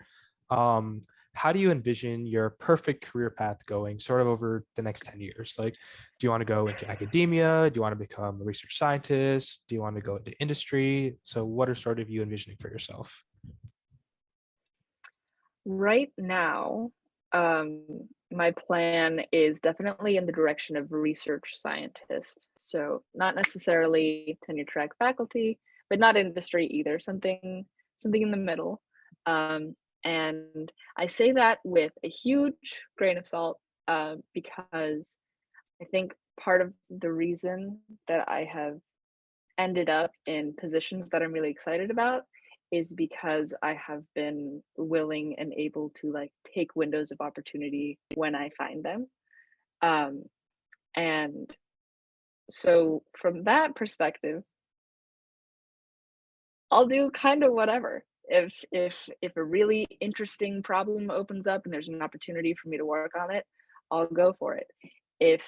How do you envision your perfect career path going sort of over the next 10 years? Like, do you want to go into academia? Do you want to become a research scientist? Do you want to go into industry? So what are sort of you envisioning for yourself? Right now, my plan is definitely in the direction of research scientist. So not necessarily tenure track faculty, but not industry either, something in the middle. And I say that with a huge grain of salt, because I think part of the reason that I have ended up in positions that I'm really excited about is because I have been willing and able to like take windows of opportunity when I find them. And so from that perspective, I'll do kind of whatever. If a really interesting problem opens up and there's an opportunity for me to work on it, I'll go for it. If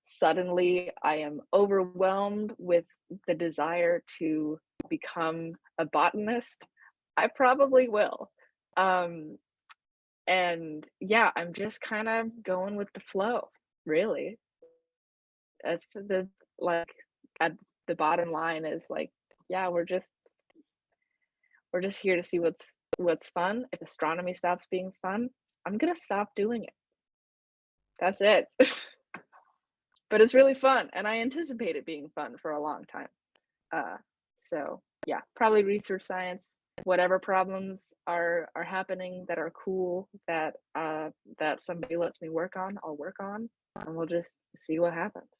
suddenly I am overwhelmed with the desire to become a botanist, I probably will. And yeah, I'm just kind of going with the flow, really. That's the like at the bottom line is like, yeah, we're just here to see what's fun. If astronomy stops being fun, I'm gonna stop doing it. That's it. But it's really fun, and I anticipate it being fun for a long time. So yeah, probably research science. Whatever problems are happening that are cool that that somebody lets me work on, I'll work on, and we'll just see what happens.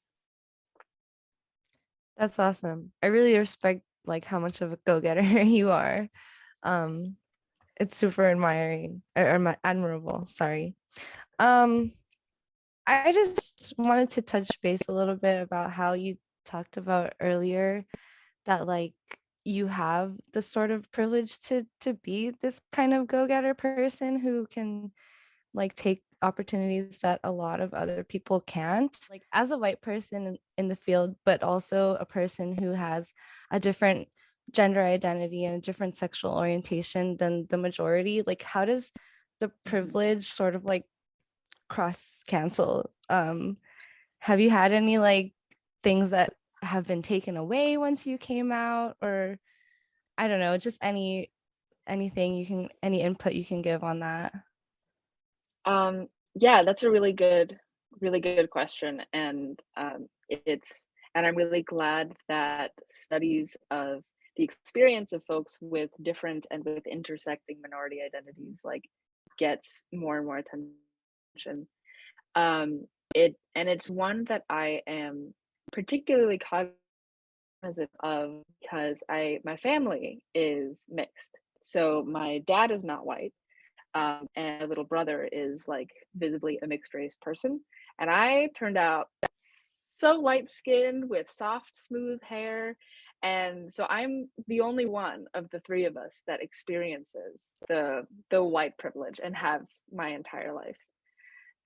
That's awesome. I really respect like how much of a go-getter you are. Um, it's super admiring or admirable. Sorry. Um, I just wanted to touch base a little bit about how you talked about earlier that like you have the sort of privilege to be this kind of go-getter person who can like take opportunities that a lot of other people can't. Like as a white person in the field, but also a person who has a different gender identity and a different sexual orientation than the majority, like how does the privilege sort of like cross cancel? Have you had any like things that have been taken away once you came out, or I don't know, just anything you can, any input you can give on that? Yeah, that's a really good question, and and I'm really glad that studies of the experience of folks with different and with intersecting minority identities like gets more and more attention. It's one that I am particularly cognizant of because my family is mixed. So my dad is not white, and my little brother is like visibly a mixed race person. And I turned out so light skinned with soft, smooth hair. And so I'm the only one of the three of us that experiences the white privilege and have my entire life.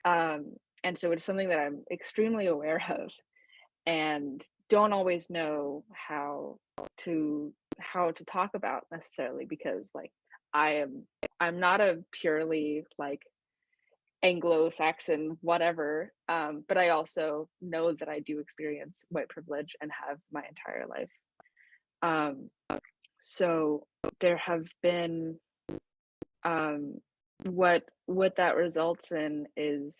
Um, and so it's something that I'm extremely aware of and don't always know how to talk about necessarily because like I am I'm not a purely like Anglo-Saxon whatever, but I also know that I do experience white privilege and have my entire life. Um, so there have been um, what that results in is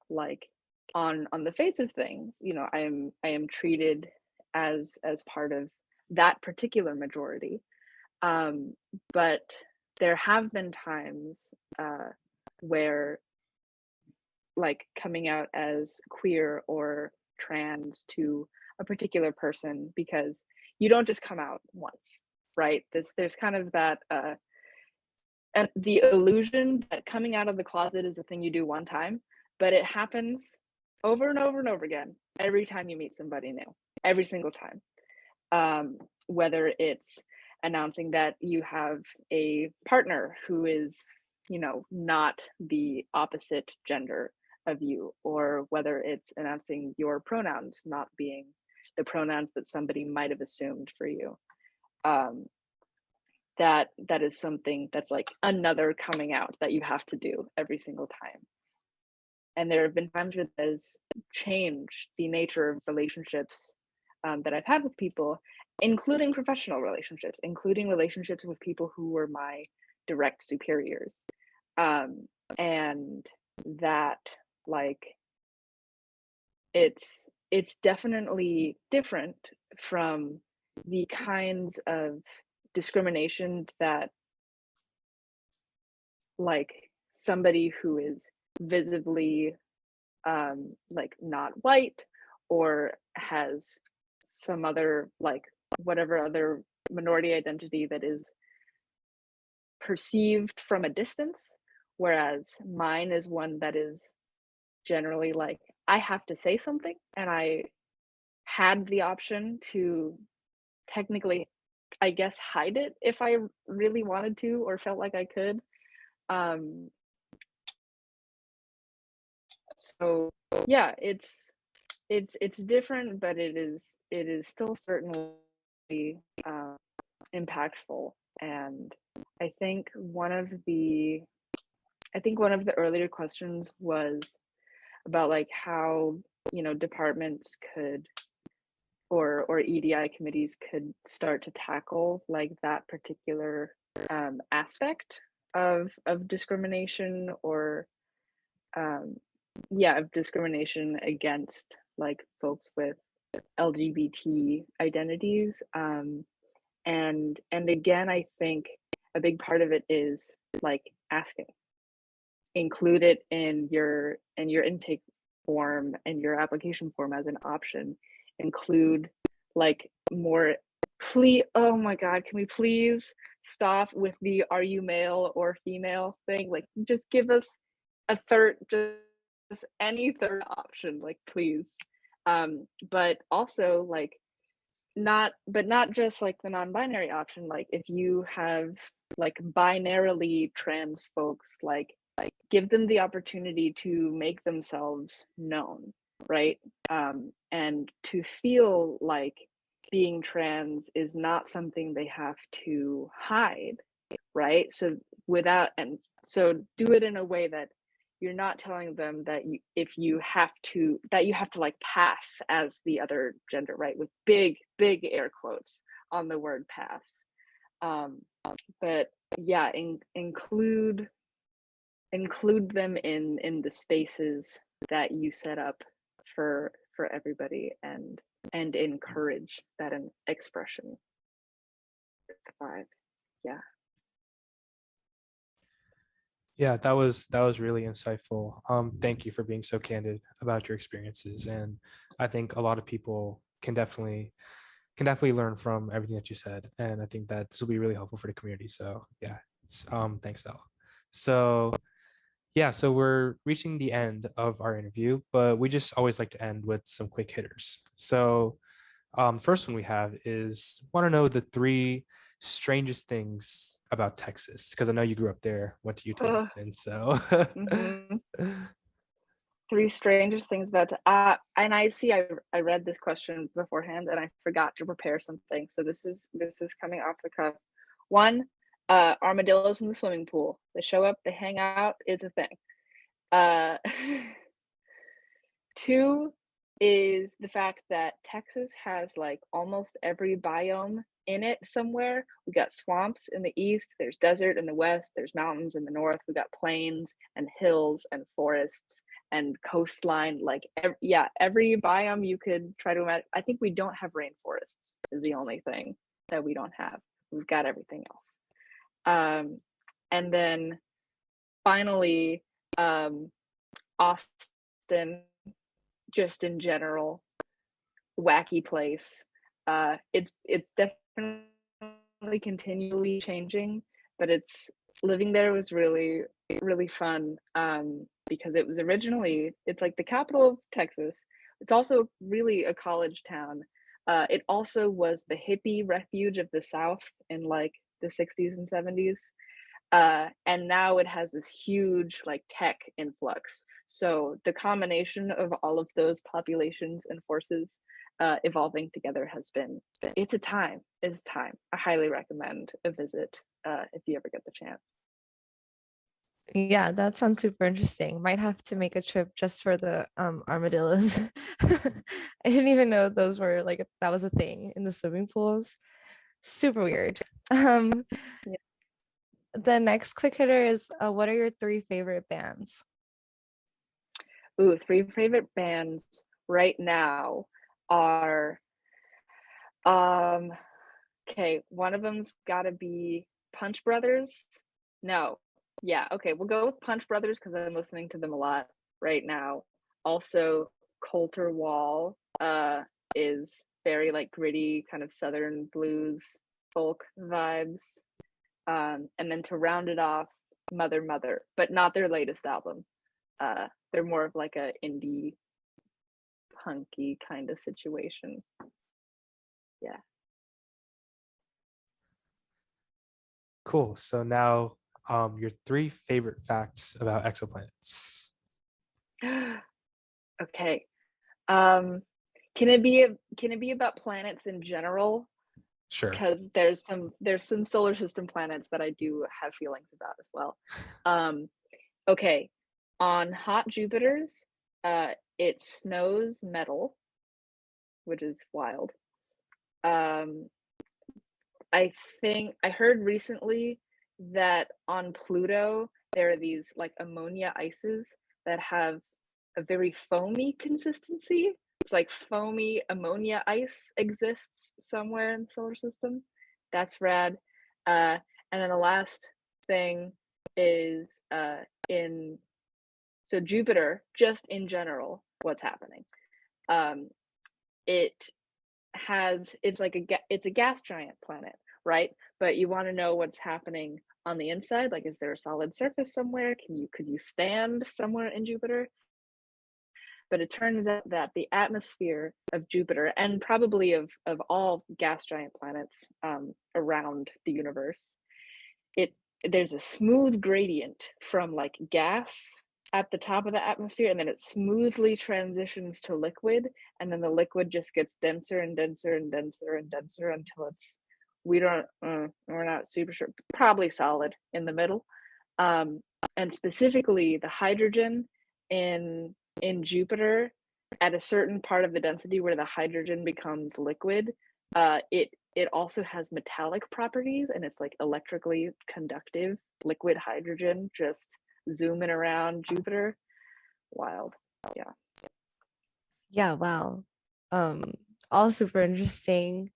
like on the face of things, you know, I am treated as part of that particular majority. Um, but there have been times where like coming out as queer or trans to a particular person because you don't just come out once, right? There's kind of that and the illusion that coming out of the closet is a thing you do one time, but it happens over and over and over again every time you meet somebody new, every single time. Whether it's announcing that you have a partner who is, you know, not the opposite gender of you, or whether it's announcing your pronouns not being the pronouns that somebody might have assumed for you. Um, that is something that's like another coming out that you have to do every single time. And there have been times where that has changed the nature of relationships that I've had with people, including professional relationships, including relationships with people who were my direct superiors. Um, and that like it's it's definitely different from the kinds of discrimination that like somebody who is visibly like not white or has some other like whatever other minority identity that is perceived from a distance, whereas mine is one that is generally like I have to say something, and I had the option to technically, I guess, hide it if I really wanted to or felt like I could. Um, so yeah, it's different, but it is still certainly uh, impactful. And I think one of the one of the earlier questions was about like how, you know, departments could or EDI committees could start to tackle like that particular aspect of discrimination or um, yeah, of discrimination against like folks with LGBT identities. And again, I think a big part of it is like asking, include it in your intake form and your application form as an option. Include like more, please, oh my God, can we please stop with the are you male or female thing. Like, just give us a third, just any third option, like, please. But also, like, not just like the non-binary option. Like, if you have like binarily trans folks, like give them the opportunity to make themselves known, right? And to feel like being trans is not something they have to hide, right? So do it in a way that you're not telling them that you have to like pass as the other gender, right? With big air quotes on the word pass. But yeah, include them in the spaces that you set up for everybody, and encourage that expression. 5. Yeah. Yeah, that was really insightful. Thank you for being so candid about your experiences, and I think a lot of people can definitely learn from everything that you said, and I think that this will be really helpful for the community. So yeah, thanks, Elle. So yeah, so we're reaching the end of our interview, but we just always like to end with some quick hitters. So first one we have is, want to know the 3 strangest things about Texas, because I know you grew up there, went to UT Austin, so. Mm-hmm. 3 strangest things about and I see I read this question beforehand and I forgot to prepare something, so this is coming off the cuff. 1, armadillos in the swimming pool. They show up, they hang out, it's a thing. 2 is the fact that Texas has like almost every biome in it somewhere. We got swamps in the east, there's desert in the west, there's mountains in the north, we got plains and hills and forests and coastline. Like, every biome you could try to imagine. I think we don't have rainforests is the only thing that we don't have. We've got everything else. And then finally, Austin, just in general, wacky place. It's definitely continually changing, but living there was really fun, because it was originally, it's like the capital of Texas. It's also really a college town. It also was the hippie refuge of the South in like the 60s and 70s. And now it has this huge like tech influx. So the combination of all of those populations and forces evolving together it's a time. I highly recommend a visit if you ever get the chance. Yeah, that sounds super interesting. Might have to make a trip just for the armadillos. I didn't even know those were like that was a thing in the swimming pools. Super weird. Um, Yeah. the next quick hitter is, what are your 3 favorite bands? Ooh, 3 favorite bands right now are okay, one of them's gotta be Punch Brothers. No. Yeah, okay, we'll go with Punch Brothers because I'm listening to them a lot right now. Also, Coulter Wall is very like gritty, kind of southern blues folk vibes. And then to round it off, Mother, but not their latest album. They're more of like a indie punky kind of situation. Yeah. Cool. So now, your 3 favorite facts about exoplanets. Okay. Can it be about planets in general? Sure. Because there's some solar system planets that I do have feelings about as well. Okay. On hot Jupiters, it snows metal, which is wild. I think I heard recently that on Pluto there are these like ammonia ices that have a very foamy consistency. It's like foamy ammonia ice exists somewhere in the solar system. That's rad. And then the last thing is in so Jupiter, just in general, what's happening? It's a gas giant planet, right? But you want to know what's happening on the inside. Like, is there a solid surface somewhere? Could you stand somewhere in Jupiter? But it turns out that the atmosphere of Jupiter, and probably of all gas giant planets around the universe, there's a smooth gradient from like gas at the top of the atmosphere, and then it smoothly transitions to liquid, and then the liquid just gets denser and denser and denser and denser until we're not super sure, probably solid in the middle. And specifically the hydrogen in Jupiter, at a certain part of the density where the hydrogen becomes liquid, it also has metallic properties, and it's like electrically conductive liquid hydrogen just zooming around Jupiter. Wild. Yeah. Yeah, wow. All super interesting.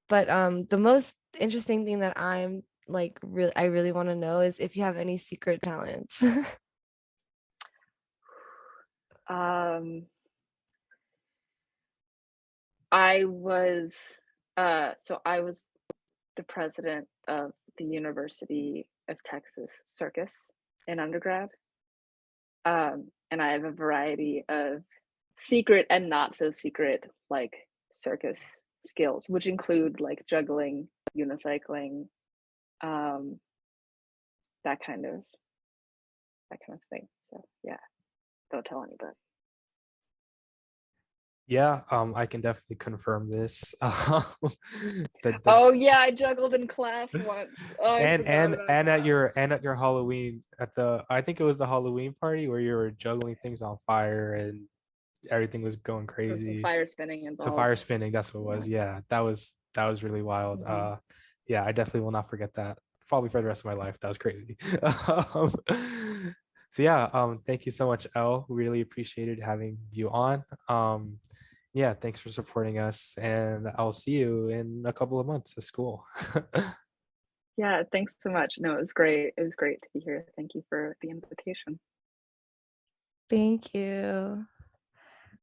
But the most interesting thing that I'm like I really want to know is if you have any secret talents. I was the president of the University of Texas Circus in undergrad. And I have a variety of secret and not so secret like circus skills, which include like juggling, unicycling, that kind of thing. So yeah, don't tell anybody. Yeah, I can definitely confirm this. Oh yeah, I juggled in class once. Oh, I forgot about and that. at your Halloween, I think it was the Halloween party where you were juggling things on fire and everything was going There was some crazy. fire spinning So involved. fire spinning, that's what it was. Yeah, that was really wild. Mhm. Yeah, I definitely will not forget that. Probably for the rest of my life. That was crazy. Um, so yeah, thank you so much, Elle. Really appreciated having you on. Yeah, thanks for supporting us, and I'll see you in a couple of months at school. Yeah, thanks so much. No, it was great. It was great to be here. Thank you for the invitation. Thank you.